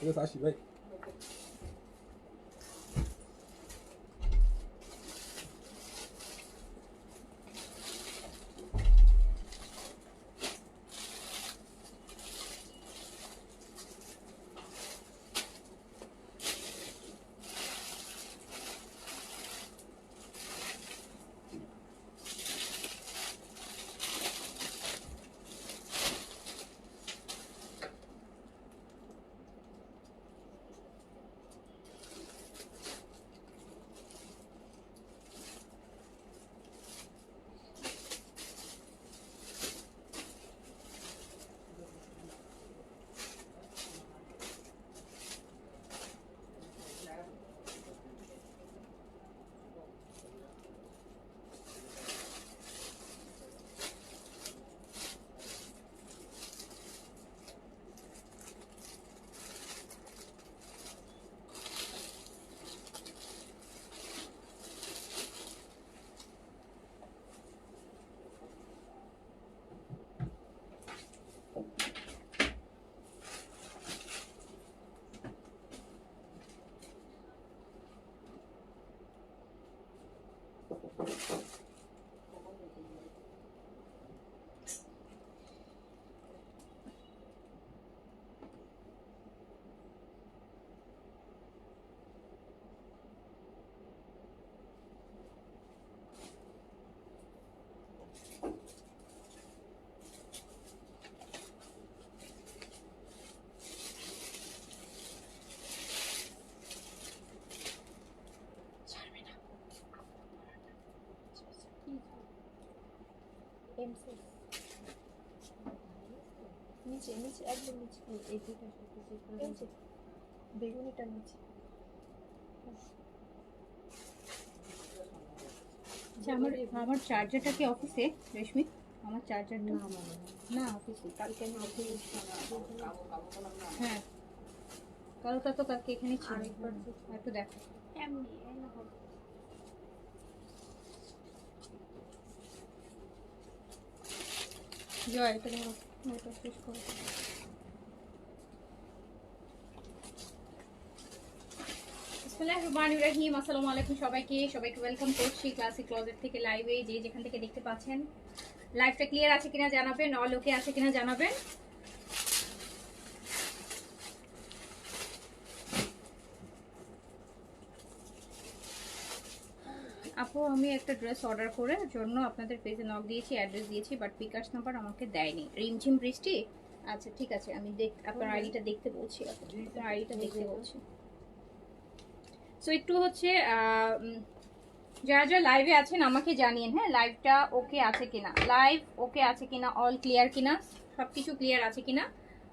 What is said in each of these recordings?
这个咋洗胃？নিচে নিচে একদম নিচে এই দুটো নিচে বেগুনিটা নিচে। আচ্ছা, আমার চার্জারটা কি অফিসে রেশমি? আমার চার্জারটা না অফিসে। কালকে আমি অফিসে হ্যাঁ, কালোটা তো কালকে এখানে ছিল। একটু দেখো এমনি জয়, এটা ধরো, ওটা শেষ করো। বিসমিল্লাহিররহমানিররহিম। আসসালামু আলাইকুম সবাইকে ওয়েলকাম করছি ক্লাসিক ক্লোজেট থেকে লাইভে। যে যেখান থেকে দেখতে পাচ্ছেন লাইভটা ক্লিয়ার আছে কিনা জানাবেন, অল ওকে আছে কিনা জানাবেন। আপু, আমি একটা ড্রেস অর্ডার করার জন্য আপনাদের পেজে নক দিয়েছি, অ্যাড্রেস দিয়েছি, বাট বিকাশ নাম্বার আমাকে দেয়নি। রিমঝিম বৃষ্টি। আচ্ছা ঠিক আছে, আমি আপনার আইডিটা দেখতে বলছি। আপনার আইডিটা দেখতে বলছি। সো একটু হচ্ছে যারা যারা লাইভে আছেন আমাকে জানিয়েন, হ্যাঁ, লাইভটা ওকে আছে কিনা, লাইভ ওকে আছে কিনা, অল ক্লিয়ার কিনা, সব কিছু ক্লিয়ার আছে কিনা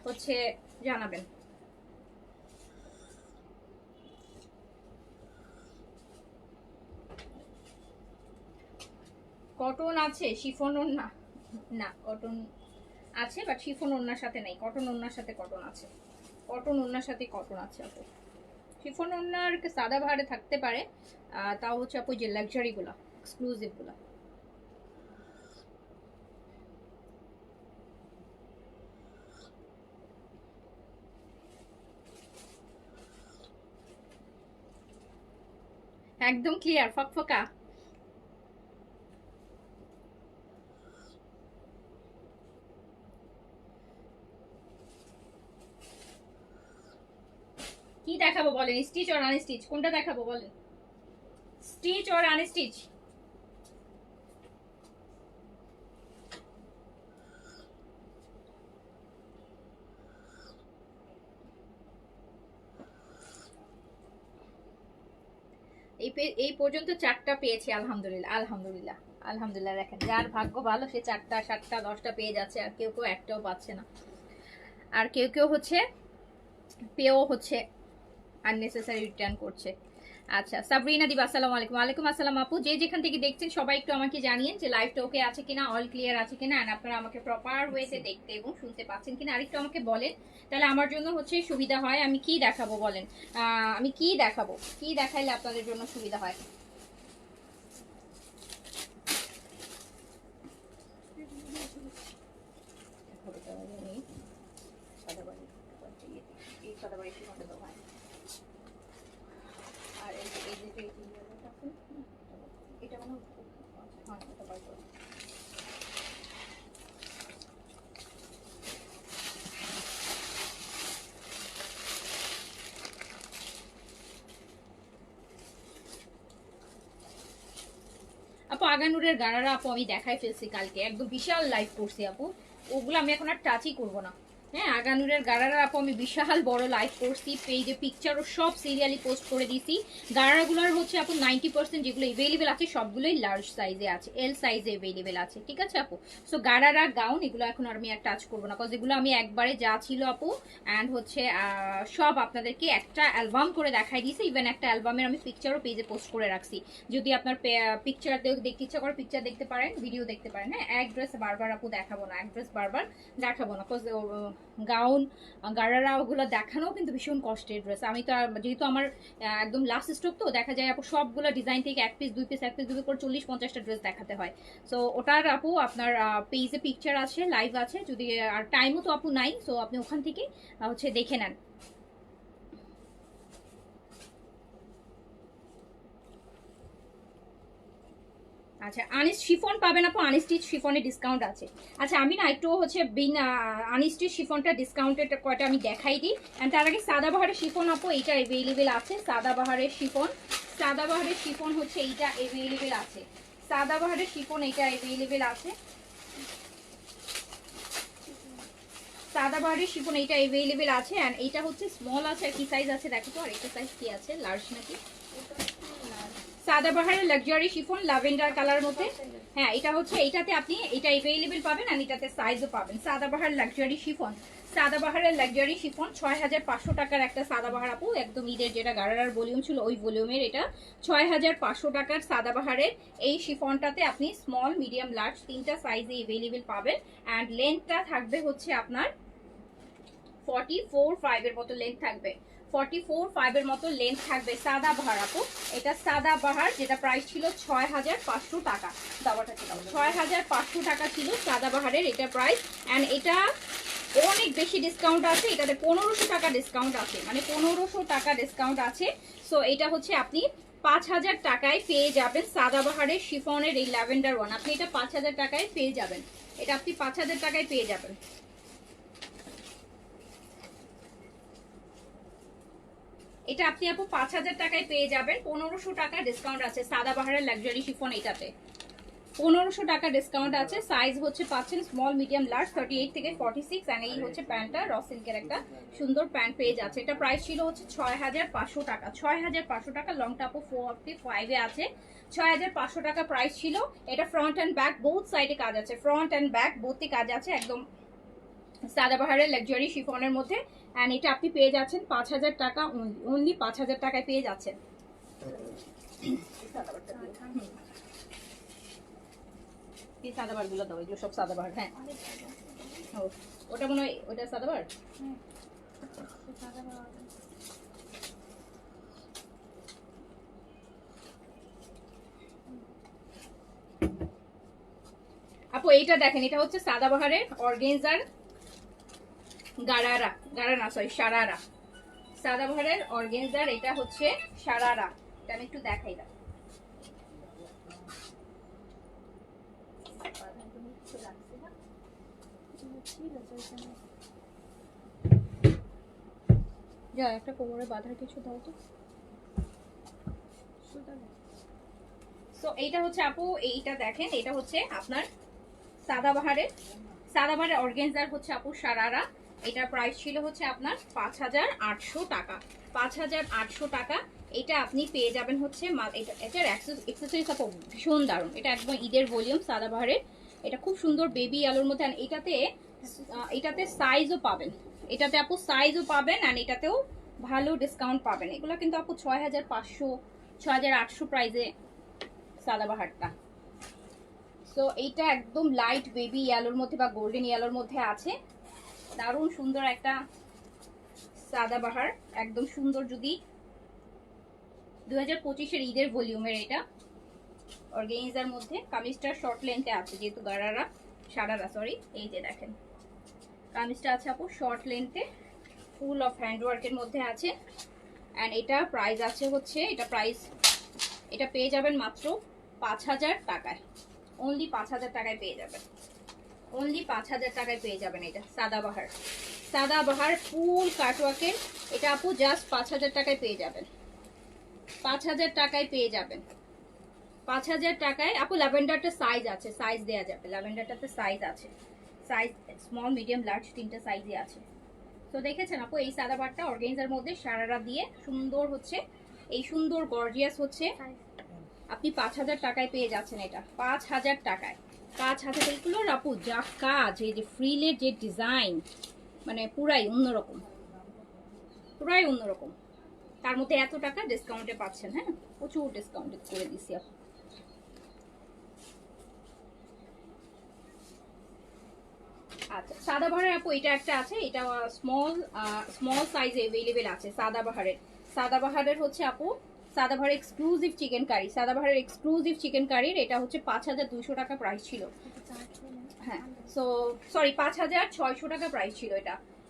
হচ্ছে জানাবেন। কটন আছে, শিফন ওড়না না, কটন আছে বাট শিফন ওড়নার সাথে নেই। কটন ওড়নার সাথে কটন আছে, কটন ওড়নার সাথে কটন আছে আপু। শিফন ওড়নার সাদা ভারে থাকতে পারে, তাও হচ্ছে আপু যে লাক্সারিগুলো, এক্সক্লুসিভগুলো। একদম ক্লিয়ার, ফকফকা। কি দেখাবো বলেন, স্টিচ অর আনস্টিচ, কোনটা দেখাবো বলেন? Stitch or unstitch? এই পর্যন্ত 4টা পেয়েছি, আলহামদুলিল্লাহ আলহামদুলিল্লাহ আলহামদুলিল্লাহ। দেখেন যার ভাগ্য ভালো সে 4টা 7টা 10টা পেয়ে যাচ্ছে, আর কেউ কেউ একটাও পাচ্ছে না, আর কেউ কেউ হচ্ছে পেয়েও হচ্ছে আননেসেসারি রিটার্ন করছে। আচ্ছা, সাবরিনা দিবা, আসসালামু আলাইকুম। ওয়ালাইকুম আসসালাম আপু। যে যেখান থেকে দেখছেন সবাই একটু আমাকে জানিয়েন যে লাইভটা ওকে আছে কিনা, অল ক্লিয়ার আছে কিনা, এন্ড আপনারা আমাকে প্রপার ওয়েতে দেখতে এবং শুনতে পাচ্ছেন কিনা আরেকটু আমাকে বলেন, তাহলে আমার জন্য হচ্ছে সুবিধা হয়। আমি কি দেখাবো বলেন, আমি কি দেখাবো, কি দেখাইলে আপনাদের জন্য সুবিধা হয়? এই সাদাবাড়ি শিফনটা দাও, হ্যাঁ। আর এই যে এটা মানে হ্যাঁ এটা বার করো। আপু আগানুরের গাড়ারা আপু আমি দেখাই ফেলছি কালকে, একদম বিশাল লাইভ করছি আপু, ওগুলো আমি এখন আর টাচই করবো না। হ্যাঁ, আগানুরের গাড়ারা আপু আমি বিশাল বড় লাইভ করছি, পেজে পিকচারও সব সিরিয়ালি পোস্ট করে দিছি। গাড়াগুলোর হচ্ছে আপু 90% যেগুলো এভেলেবেল আছে সবগুলোই লার্জ সাইজে আছে, এল সাইজে এভেলেবেল আছে, ঠিক আছে আপু। সো গাড়ারা গাউন এগুলো এখন আর আমি আর টাচ করবো না, কজ এগুলো আমি একবারে যা ছিল আপু অ্যান্ড হচ্ছে সব আপনাদেরকে একটা অ্যালবাম করে দেখাই দিয়েছি। ইভেন একটা অ্যালবামের আমি পিকচারও পেজে পোস্ট করে রাখছি, যদি আপনার পিকচার দেখতে ইচ্ছা করে পিকচার দেখতে পারেন, ভিডিও দেখতে পারেন। হ্যাঁ, এক ড্রেস বারবার আপু দেখাবো না, এক ড্রেস বারবার দেখাবো না, কজ গাউন গাড়ারা ওগুলো দেখানো কিন্তু ভীষণ কষ্টের ড্রেস। আমি তো যেহেতু আমার একদম লাস্ট স্টক, তো দেখা যায় আপু সবগুলো ডিজাইন থেকে এক পিস দুই পিস করে 40-50টা ড্রেস দেখাতে হয়। সো ওটার আপু আপনার পেজে পিকচার আছে, লাইভ আছে, যদি আর টাইমও তো আপু নাই, সো আপনি ওখান থেকে হচ্ছে দেখে নেন। আচ্ছা, আনস্টিচ শিফন পাবেন আপু, আনস্টিচ শিফনে ডিসকাউন্ট আছে। আচ্ছা, আমি না একটু হচ্ছে বিনা আনস্টিচ শিফনটা ডিসকাউন্টেড কয়টা আমি দেখাই দিই। এন্ড তার আগে সাদাবাহারের শিফন আপু এইটা अवेलेबल আছে, সাদাবাহারের শিফন হচ্ছে এইটা अवेलेबल আছে, সাদাবাহারের শিফন এইটা अवेलेबल আছে, সাদাবাহারের শিফন এইটা अवेलेबल আছে। এন্ড এইটা হচ্ছে স্মল আছে, কি সাইজ আছে দেখো তো, আর এটা সাইজ কি আছে, লার্জ নাকি? সাদাবাহারের লাক্সারি শিফন ল্যাভেন্ডার কালার মধ্যে। হ্যাঁ, এটা হচ্ছে এইটাতে আপনি এটা अवेलेबल পাবেন আর এটাতে সাইজও পাবেন। Sadabahar luxury chiffon, সাদাবাহারের luxury chiffon 6500 টাকার একটা সাদাবাহার আপু, একদম ঈদের যেটা গাড়ারার ভলিউম ছিল ওই ভলিউমের এটা 6500 টাকার সাদাবাহারের এই শিফনটাতে আপনি স্মল মিডিয়াম লার্জ তিনটা সাইজে अवेलेबल পাবেন। এন্ড লেন্থটা থাকবে হচ্ছে আপনার 44.5 এর মতো লেন্থ থাকবে, 44.5 এর মতো লেন্থ থাকবে। সাদাবাহার আপু, এটা সাদাবাহার, যেটা প্রাইস ছিল 6500 টাকা, দাবাটা ছিল 6500 টাকা ছিল সাদাবাহারের এটা প্রাইস। এন্ড এটা অনেক বেশি ডিসকাউন্ট আছে, এটাতে 1500 টাকা ডিসকাউন্ট আছে, মানে 1500 টাকা ডিসকাউন্ট আছে। সো এটা হচ্ছে আপনি 5000 টাকায় পেয়ে যাবেন সাদাবাহারের শিফনের এই ল্যাভেন্ডার ওয়ান, আপনি এটা 5000 টাকায় পেয়ে যাবেন, এটা আপনি 5000 টাকায় পেয়ে যাবেন। এটা আপনি আপু 5000 টাকায় পেয়ে যাবেন, 1500 টাকা ডিসকাউন্ট আছে সাদাবাহারের লাক্সারি শিফন, এটাতে 1500 টাকা ডিসকাউন্ট আছে। সাইজ হচ্ছে পাচ্ছেন স্মল মিডিয়াম লার্জ 38 থেকে 46। এন্ড এই হচ্ছে প্যান্টটা, র সিল্কের একটা সুন্দর প্যান্ট পেয়ে যাচ্ছে। এটা প্রাইস ছিল হচ্ছে 6500 টাকা, 6500 টাকা। লংটা আপু 45 এ আছে, 6500 টাকা প্রাইস ছিল। এটা ফ্রন্ট এন্ড ব্যাক বোথ সাইডে কাজ আছে, ফ্রন্ট এন্ড ব্যাক বোথে কাজ আছে, একদম সাদাবাহারের লাক্সারি শিফনের মধ্যে। এন্ড এটা আপনি পেয়ে যাচ্ছেন 5000 টাকা অনলি 5000 টাকায় পেয়ে যাচ্ছেন। এই সাদাবার গুলো দাও, এগুলো সব সাদাবার। হ্যাঁ, ওটা মনে হয় ওটা সাদাবার। আপু এইটা দেখেন, এটা হচ্ছে সাদাবাহারের অর্গেনজার সারারা, সাদাবাহারের অর্গেনজার, এটা হচ্ছে সারারা। এটা আমি একটু দেখাই দাও, যা একটা কোমরে বাঁধার কিছু দাও তো। সো এইটা হচ্ছে আপু, এইটা দেখেন, এটা হচ্ছে আপনার সাদাবাহারের অর্গেনজার হচ্ছে আপু সারারা। এটা প্রাইস ছিল হচ্ছে আপনার 5800 টাকা, 5800 টাকা। এটা আপনি পেয়ে যাবেন হচ্ছে এটার অ্যাক্সেসরিজ আপু ভীষণ দারুণ, এটা একদম ঈদের ভলিউম সাদাবাহারের, এটা খুব সুন্দর বেবি আলোর মধ্যে। এটাতে সাইজও পাবেন, এটাতে আপু সাইজও পাবেন, আর এটাতেও ভালো ডিসকাউন্ট পাবেন। এগুলো কিন্তু আপু 6500 6800 প্রাইসে সাদাবাহারটা। সো এইটা একদম লাইট বেবি ইয়েলোর মধ্যে বা গোল্ডেন ইয়েলোর মধ্যে আছে, দারুণ সুন্দর একটা সাদাবাহার, একদম সুন্দর। যদি 2025 এর ঈদের ভলিউমের এটা অর্গানাইজার মধ্যে, কামিজটা শর্ট লেন্থে আছে যেহেতু সারারা, এই যে দেখেন কামিজটা আছে আপু শর্ট লেন্থে, ফুল অফ হ্যান্ডওয়ার্কের মধ্যে আছে। অ্যান্ড এটা প্রাইস আছে হচ্ছে, এটা পেয়ে যাবেন মাত্র 5000 টাকায়। অনলি 5000 টাকায় পেয়ে যাবেন, অনলি 5000 টাকায় পেয়ে যাবেন। এটা সাদাবাহার ফুল কাটওয়ার্কের, এটা আপু জাস্ট 5000 টাকায় পেয়ে যাবেন, 5000 টাকায় পেয়ে যাবেন, 5000 টাকায়। আপু ল্যাভেন্ডারটা সাইজ আছে, সাইজ দেওয়া যাবে, ল্যাভেন্ডারটাতে সাইজ আছে, সাইজ স্মল মিডিয়াম লার্জ তিনটা সাইজই আছে। তো দেখেছেন আপু এই সাদাবাহারটা অর্গানজার মধ্যে সারারা দিয়ে সুন্দর হচ্ছে, এই সুন্দর গর্জিয়াস হচ্ছে আপনি 5000 টাকায় পেয়ে যাচ্ছেন। এটা 5000 টাকায়, 5000। এগুলোর আপু যা কাজ, এই যে ফ্রিলের যে ডিজাইন, মানে পুরাই অন্যরকম, পুরাই অন্যরকম। তার মধ্যে এত টাকা ডিসকাউন্টে পাচ্ছেন। হ্যাঁ, প্রচুর ডিসকাউন্ট করে দিছি আপু। আচ্ছা সাদাবাহারের আপু এটা একটা আছে, এটা স্মল সাইজে अवेलेबल আছে সাদাবাহারের হচ্ছে আপু সাদাবাহার এক্সক্লুসিভ চিকেন কারি, সাদাবাহারের এক্সক্লুসিভ চিকেন কারির এটা হচ্ছে 5200 টাকা প্রাইস ছিল। হ্যাঁ সো সরি 5600 টাকা প্রাইস ছিল।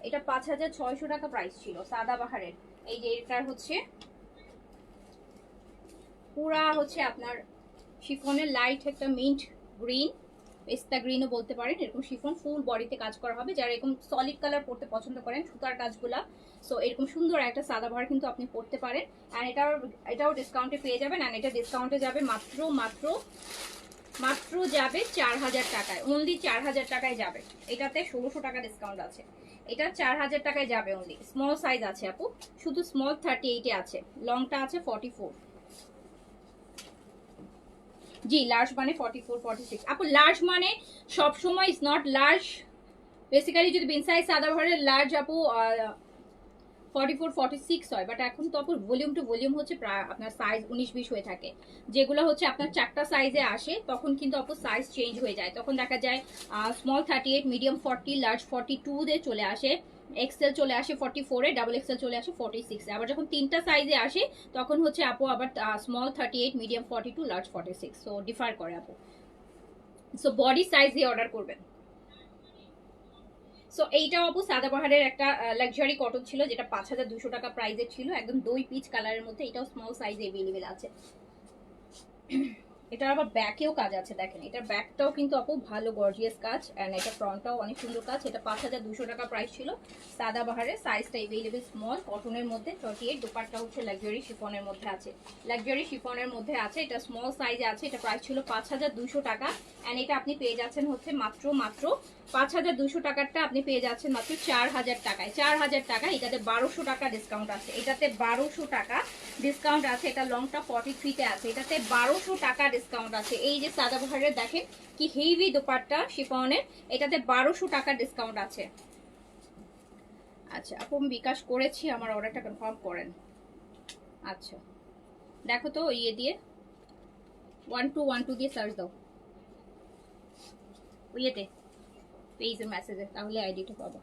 এটা 5600 টাকা প্রাইস ছিল সাদাবাহারের। এই যে এটার হচ্ছে পুরা হচ্ছে আপনার শিফনের লাইট একটা মিন্ট গ্রিন, পেস্তা গ্রিনও বলতে পারেন, এরকম শিফন ফুল বডিতে কাজ করা হবে। যারা এরকম সলিড কালার পরতে পছন্দ করেন সুতার কাজগুলা, সো এরকম সুন্দর একটা সাদাবাহার কিন্তু আপনি পরতে পারেন। অ্যান্ড এটাও ডিসকাউন্টে পেয়ে যাবেন। অ্যান্ড এটা ডিসকাউন্টে যাবে মাত্র যাবে 4000 টাকায়, অনলি 4000 টাকায় যাবে। এটাতে 1600 টাকা ডিসকাউন্ট আছে, এটা 4000 টাকায় যাবে অনলি। স্মল সাইজ আছে আপু, শুধু স্মল 38 এ আছে, লংটা আছে 44। জি লার্জ মানে 44 46 আপু। লার্জ মানে সব সময় ইজ নট লার্জ, বেসিক্যালি যদি বিন সাইজ সাদাবাহারের লার্জ আপু 44 46 হয়, বাট এখন তো আপু ভলিউম টু ভলিউম হচ্ছে প্রায় আপনার সাইজ 19 20 হয়ে থাকে। যেগুলো হচ্ছে আপনার 4টা সাইজে আসে তখন কিন্তু আপু সাইজ চেঞ্জ হয়ে যায়, তখন দেখা যায় স্মল 38, মিডিয়াম 40, লার্জ 42 তে চলে আসে, এক্সেল চলে আসে 44 এ, ডাবল এক্সেল চলে আসে 46 এ। আবার যখন 3টা সাইজে আসে তখন হচ্ছে আপু আবার small 38, medium 42, large 46, so differ করে আপু। সো বডি সাইজ দিয়ে অর্ডার করবেন। সো এইটাও আপু সাদাবাহারের একটা লাক্সারি কটন ছিল, যেটা 5200 টাকা প্রাইসের ছিল, একদম দই পিচ কালারের মধ্যে। এটাও স্মল সাইজে अवेलेबल আছে। এটার আবার ব্যাকেও কাজ আছে, দেখেন এটার ব্যাকটাও কিন্তু আপু ভালো গর্জিয়াস কাজ, এন্ড এটা ফ্রন্টটাও অনেক সুন্দর কাজ। এটা 5200 টাকা প্রাইস ছিল সাদাবাহারের। সাইজটা अवेलेबल স্মল কটনের মধ্যে 38। দোপাট্টা হচ্ছে লাক্সারি শিফনের মধ্যে আছে, লাক্সারি শিফনের মধ্যে আছে। এটা স্মল সাইজে আছে, এটা প্রাইস ছিল 5200 টাকা। এন্ড এটা আপনি পেয়ে যাচ্ছেন হচ্ছে মাত্র 5200 টাকারটা আপনি পেয়ে যাচ্ছেন মাত্র 4000 টাকায়। 4000 টাকা, এটাতে 1200 টাকা ডিসকাউন্ট আছে, এটাতে 1200 টাকা ডিসকাউন্ট আছে। এটা লংটা 43 তে আছে, এটাতে 1200 টাকা ডিসকাউন্ট আছে। এই যে সাদাবাহারের দেখেন কি হেভি দোপাট্টা শিফনের, এটাতে 1200 টাকা ডিসকাউন্ট আছে। আচ্ছা আপু আমি বিকাশ করেছি, আমার অর্ডারটা কনফার্ম করেন। আচ্ছা দেখো তো ইয়ে দিয়ে 1212 দিয়ে সার্চ দাও ইয়েতে পেজে মেসেজে, তাহলে আইডিটা পাবো।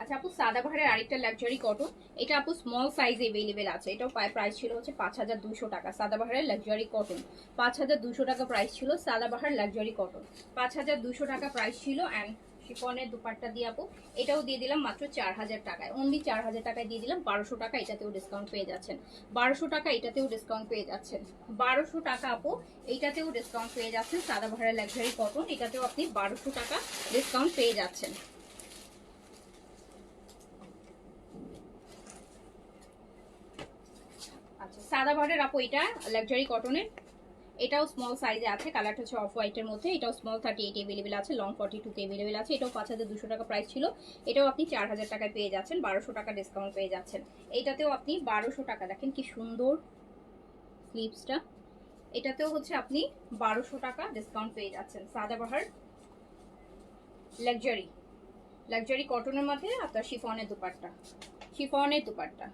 আচ্ছা আপু সাদাবাহারের আরেকটা লাক্সারি কটন, এটা আপু স্মল সাইজে अवेलेबल আছে। এটাও প্রাইস ছিল হচ্ছে 5200 টাকা। সাদাবাহারের লাক্সারি কটন 5200 টাকা প্রাইস ছিল। সাদাবাহার লাক্সারি কটন 5200 টাকা প্রাইস ছিল। অ্যান্ড শিফনের দুপাট্টা দিয়ে আপু এটাও দিয়ে দিলাম মাত্র 4000 টাকায়, অনলি 4000 টাকায় দিয়ে দিলাম। 1200 টাকা এটাতেও ডিসকাউন্ট পেয়ে যাচ্ছেন, 1200 টাকা এটাতেও ডিসকাউন্ট পেয়ে যাচ্ছেন, 1200 টাকা আপু এইটাতেও ডিসকাউন্ট পেয়ে যাচ্ছেন। সাদাবাহারের লাক্সারি কটন এটাতেও আপনি 1200 টাকা ডিসকাউন্ট পেয়ে যাচ্ছেন। আচ্ছা সাদাবাহারের আপু এটা লাক্সারি কটনের, এটাও স্মল সাইজে আছে, কালারটা হচ্ছে অফ হোয়াইটের মধ্যে। এটাও স্মল 38 अवेलेबल আছে, লং 42 তে अवेलेबल আছে। এটাও 5200 টাকা প্রাইস ছিল, এটাও আপনি 4000 টাকায় পেয়ে যাচ্ছেন, 1200 টাকা ডিসকাউন্ট পেয়ে যাচ্ছেন। এইটাতেও আপনি 1200 টাকা, দেখেন কি সুন্দর স্লিভসটা, এটাতেও হচ্ছে আপনি 1200 টাকা ডিসকাউন্ট পেয়ে যাচ্ছেন। সাদাবাহার লাক্সারি কটনের মধ্যে আপনার শিফনের দুপাট্টা, শিফনের দুপাট্টা।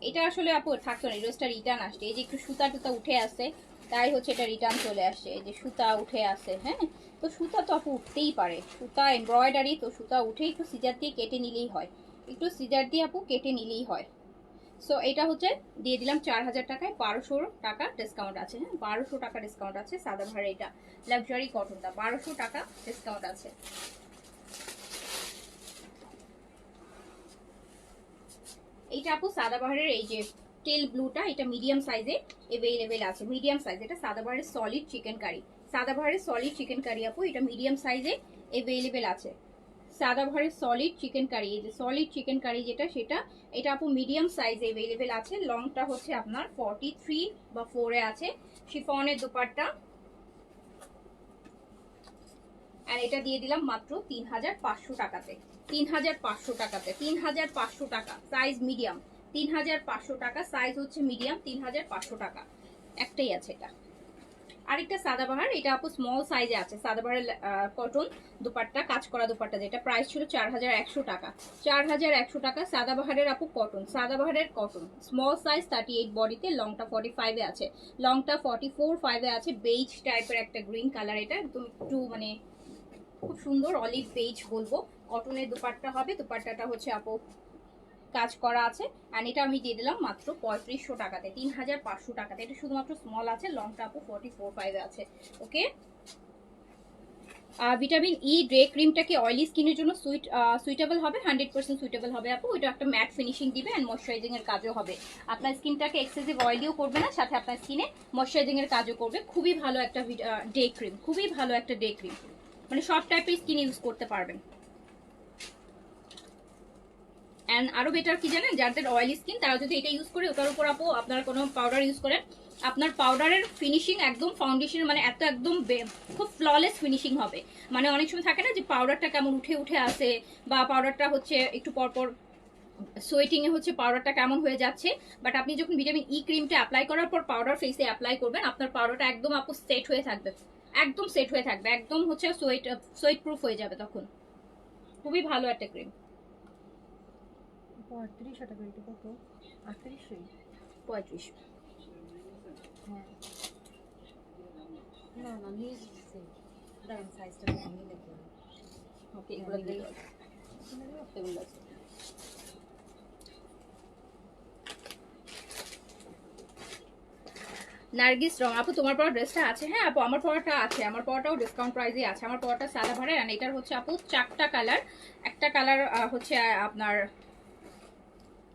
এটা আসলে আপু থাকতো না, ড্রেসটা রিটার্ন আসছে। এই যে একটু সুতা টুতা উঠে আসে, তাই হচ্ছে এটা রিটার্ন চলে আসছে। এই যে সুতা উঠে আসে, হ্যাঁ তো সুতা তো আপু উঠতেই পারে, সুতা এমব্রয়ডারি তো সুতা উঠে একটু সিজার দিয়ে কেটে নিলেই হয়, একটু সিজার দিয়ে আপু কেটে নিলেই হয়। সো এটা হচ্ছে দিয়ে দিলাম 4000 টাকায়, 1200 টাকা ডিসকাউন্ট আছে। হ্যাঁ, 1200 টাকা ডিসকাউন্ট আছে সাদাবাহার এটা লাক্সারি কটনটা, 1200 টাকা ডিসকাউন্ট আছে। এইটা আপু সাদাবাহারের এই যে টেল ব্লুটা, এটা মিডিয়াম সাইজে अवेलेबल আছে, মিডিয়াম সাইজ। এটা সাদাবাহারের সলিড চিকেন কারি, সাদাবাহারের সলিড চিকেন কারি আপু, এটা মিডিয়াম সাইজে अवेलेबल আছে। সাদাবাহারের সলিড চিকেন কারি, এই যে সলিড চিকেন কারি যেটা সেটা, এটা আপু মিডিয়াম সাইজে अवेलेबल আছে। লংটা হচ্ছে আপনার 43 বা 4 এ আছে। শিফনের দুপাট্টা, আর এটা দিয়ে দিলাম মাত্র 3500 টাকাতে, 3500 টাকাতে, 3500 টাকা, সাইজ মিডিয়াম, 3500 টাকা, সাইজ হচ্ছে মিডিয়াম, 3500 টাকা, একটাই আছে এটা। আরেকটা সাদাবাহার, এটা আপু স্মল সাইজে আছে, সাদাবাহারের কটন দুপাট্টা, কাজ করা দুপাট্টা, যেটা প্রাইস ছিল 4100 টাকা, 4100 টাকা। সাদাবাহারের আপু কটন, সাদাবাহারের কটন, স্মল সাইজ 38 বডিতে, লংটা 45 এ আছে, লংটা 44 এ আছে। বেজ টাইপের একটা গ্রিন কালার, এটা একদম একটু মানে খুব সুন্দর অলিভ বেজ বলবো। কটনের দুপাট্টা হবে, দুপাট্টাটা হচ্ছে আপু কাজ করা আছে। আর এটা আমি দিয়ে দিলাম মাত্র 3500 টাকাতে, 3500 টাকাতে। এটা শুধুমাত্র স্মল আছে, লংটা আপু 44 এ আছে। ওকে, ভিটামিন ই ডে ক্রিমটা কি অয়েলি স্কিনের জন্য সুইটেবল হবে? 100% সুইটেবল হবে আপু। এটা একটা ম্যাট ফিনিশিং দিবে এন্ড ময়শ্চারাইজিং এর কাজও হবে। আপনার স্কিনটাকে এক্সেসিভ অয়েলিও করবে না, সাথে আপনার স্কিনে ময়শ্চারাইজিং এর কাজও করবে। খুবই ভালো একটা ডে ক্রিম, খুবই ভালো একটা ডে ক্রিম, মানে সব টাইপের স্কিন ইউজ করতে পারবেন। এন্ড আরো বেটার কি জানেন, যাদের অয়েলি স্কিন তারা যদি এটা ইউজ করে, ওটার উপর আপু আপনার কোনো পাউডার ইউজ করেন, আপনার পাউডারের ফিনিশিং একদম ফাউন্ডেশন মানে এত একদম খুব ফ্ললেস ফিনিশিং হবে। মানে অনেক সময় থাকে না যে পাউডারটা কেমন উঠে উঠে আসে, বা পাউডারটা হচ্ছে একটু পরপর সোয়েটিং এ হচ্ছে পাউডারটা কেমন হয়ে যাচ্ছে। বাট আপনি যখন ভিটামিন ই ক্রিমটা অ্যাপ্লাই করার পর পাউডার ফেসে অ্যাপ্লাই করবেন, আপনার পাউডারটা একদম আপু সেট হয়ে থাকবে, একদম সেট হয়ে থাকবে, একদম হচ্ছে সোয়েট প্রুফ হয়ে যাবে তখন। খুবই ভালো একটা ক্রিম। 35 টাকা, এটা কত? 38? 35। হ্যাঁ, না না নিজ দাম সাইজটা আমি দেখি। ওকে, এগুলো দিয়ে দাও। এগুলো আছে। নার্গিস রং আপু, তোমার পরা ড্রেসটা আছে? হ্যাঁ আপু, আমার পরাটা আছে, আমার পরাটাও ডিসকাউন্ট প্রাইসে আছে। আমার পরাটা সাদাবাহারের, আর এটার হচ্ছে আপু 4টা কালার। একটা কালার হচ্ছে আপনার,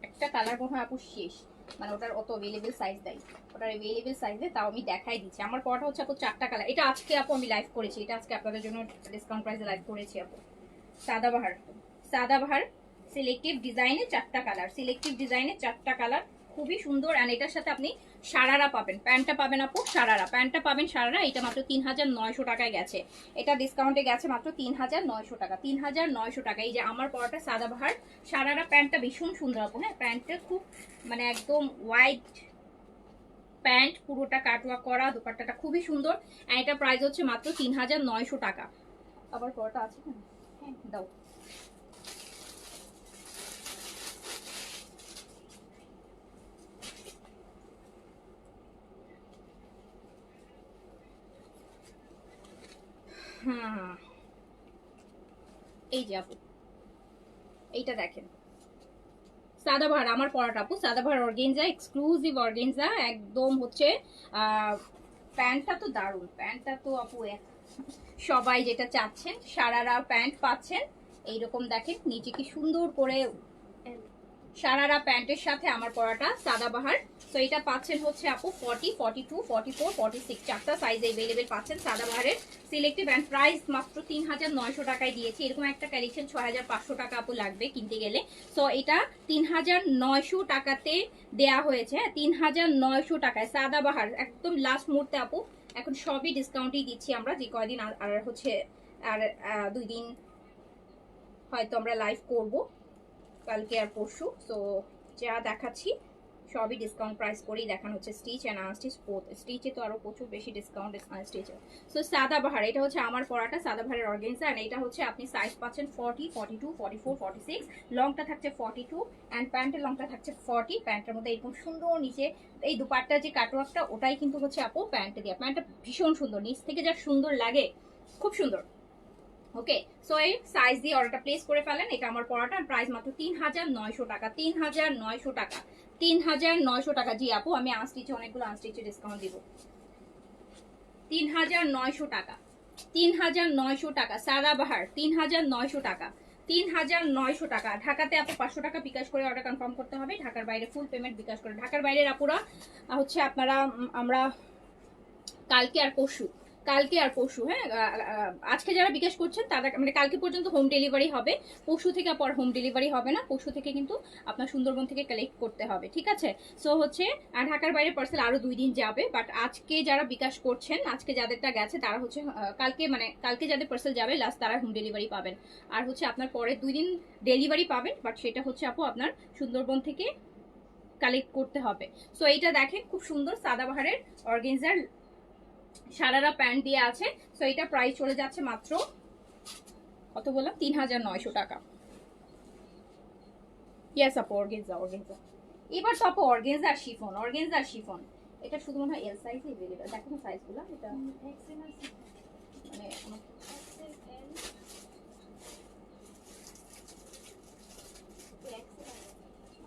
একটা কালার মনে হয় আপু শেষ, মানে ওটার অত अवेलेबल সাইজ দেয়, ওটার अवेलेबल সাইজে তাও আমি দেখাই দিচ্ছি। আমার পরাটা হচ্ছে আপু 4টা কালার। এটা আজকে আপু আমি লাইভ করেছি, এটা আজকে আপনাদের জন্য ডিসকাউন্ট প্রাইসে লাইভ করেছি আপু। সাদাবাহার, সাদাবাহার সিলেক্টিভ ডিজাইনে 4টা কালার, সিলেক্টিভ ডিজাইনে 4টা কালার, খুবই সুন্দর। আর এটার সাথে আপনি সারারা পাবেন, প্যান্টটা পাবেন আপু সারারা, প্যান্টটা পাবেন সারারা। এটা মাত্র 3900 টাকায় গেছে, এটা ডিসকাউন্টে গেছে মাত্র 3900 টাকা, 3900 টাকা। এই যে আমার পরাটা সাদাবাহার সারারা, প্যান্টটা ভীষণ সুন্দর আপু। হ্যাঁ, প্যান্টটা খুব মানে একদম হোয়াইট প্যান্ট, পুরোটা কাটওয়ার্ক করা, দুপাট্টাটা খুবই সুন্দর। আর এটা প্রাইস হচ্ছে মাত্র 3900 টাকা। আবার পরাটা আছে, হ্যাঁ দাও। হ্যাঁ, এই যে আপু এইটা দেখেন, সাদাবাহার আমার পরাটা আপু, সাদাবাহার অর্গেনজা, এক্সক্লুসিভ অর্গেনজা একদম হচ্ছে। প্যান্টটা তো দারুণ, প্যান্টটা তো আপু সবাই যেটা চাচ্ছেন, সারারা প্যান্ট পাচ্ছেন এইরকম। দেখেন নিচে কি সুন্দর করে সারারা প্যান্টের সাথে আমার পরাটা সাদাবাহার। তো এটা পাচ্ছেন হচ্ছে আপু 40, 42, 44, 46, 4টা সাইজে अवेलेबल পাচ্ছেন সাদাবাহারের সিলেক্টিভ। এন্ড প্রাইস মাত্র 3900 টাকায় দিয়েছি। এরকম একটা কালেকশন 6500 টাকা আপু লাগবে কিনতে গেলে। সো এটা 3900 টাকাতে দেয়া হয়েছে, 3900 টাকায় সাদাবাহার একদম লাস্ট মুহূর্তে আপু। এখন সবই ডিসকাউন্টই দিচ্ছি আমরা, যে কয়দিন আর হচ্ছে আর 2 দিন হয়তো আমরা লাইভ করব, কালকে আর পরশু। সো যা দেখাচ্ছি সবই ডিসকাউন্ট প্রাইস করেই দেখানো হচ্ছে, স্টিচ এন্ড আনস্টিচ বোথ। স্টিচে তো আরো প্রচুর বেশি ডিসকাউন্ট, আনস্টিচে। সো সাদাবাহার, এটা হচ্ছে আমার পরাটা সাদাবাহারের অর্গানজা, এন্ড এটা হচ্ছে আপনি সাইজ পাচ্ছেন 40, 42, 44, 46, লংটা থাকছে 42 এন্ড প্যান্টের লংটা থাকছে 40। প্যান্টের মধ্যে এরকম সুন্দর নিচে এই দুপাট্টা যে কাটওয়ার্কটা, ওটাই কিন্তু হচ্ছে আপু প্যান্টে দেওয়া। প্যান্টটা ভীষণ সুন্দর, নিচ থেকে যা সুন্দর লাগে, খুব সুন্দর। ওকে, সো এই সাইজ দিয়ে অর্ডারটা প্লেস করে ফেলেন। এটা আমার পরাটা, প্রাইস মাত্র 3900 টাকা, 3900 টাকা, ৩৯০০ টাকা। জি আপু, আমি আনস্টিচে অনেকগুলো আনস্টিচে ডিসকাউন্ট দিব। ৩৯০০ টাকা, ৩৯০০ টাকা সাদাবাহার, ৩৯০০ টাকা, ৩৯০০ টাকা। ঢাকাতে আপু ৫০০ টাকা বিকাশ করে অর্ডার কনফার্ম করতে হবে, ঢাকার বাইরে ফুল পেমেন্ট বিকাশ করে। ঢাকার বাইরের আপুরা হচ্ছে আপনারা আমরা কালকে আর পরশু হ্যাঁ, আজকে যারা বিকাশ করছেন তারা মানে কালকে পর্যন্ত হোম ডেলিভারি হবে, পরশু থেকে পর হোম ডেলিভারি হবে না, পরশু থেকে কিন্তু আপনার সুন্দরবন থেকে কালেক্ট করতে হবে, ঠিক আছে। সো হচ্ছে ঢাকার বাইরে পার্সেল আরো 2 দিন যাবে, বাট আজকে যারা বিকাশ করছেন, আজকে যাদেরটা গেছে তারা হচ্ছে কালকে যাদের পার্সেল যাবে লাস্ট তারা হোম ডেলিভারি পাবেন। আর হচ্ছে আপনার পরের 2 দিন ডেলিভারি পাবেন, বাট সেটা হচ্ছে আপু আপনার সুন্দরবন থেকে কালেক্ট করতে হবে। সো এইটা দেখেন খুব সুন্দর সাদাবাহারের অর্গানজার সারারা প্যান্ট দিয়ে আছে। সো এটা প্রাইস চলে যাচ্ছে মাত্র কত বললাম, ৩৯০০ টাকা। ইয়েস আপু, অর্গানজা। এবার তো আপু অর্গানজা শিফন, এটা শুধু মনে হয় এল সাইজে अवेलेबल। দেখো না সাইজগুলো, এটা মানে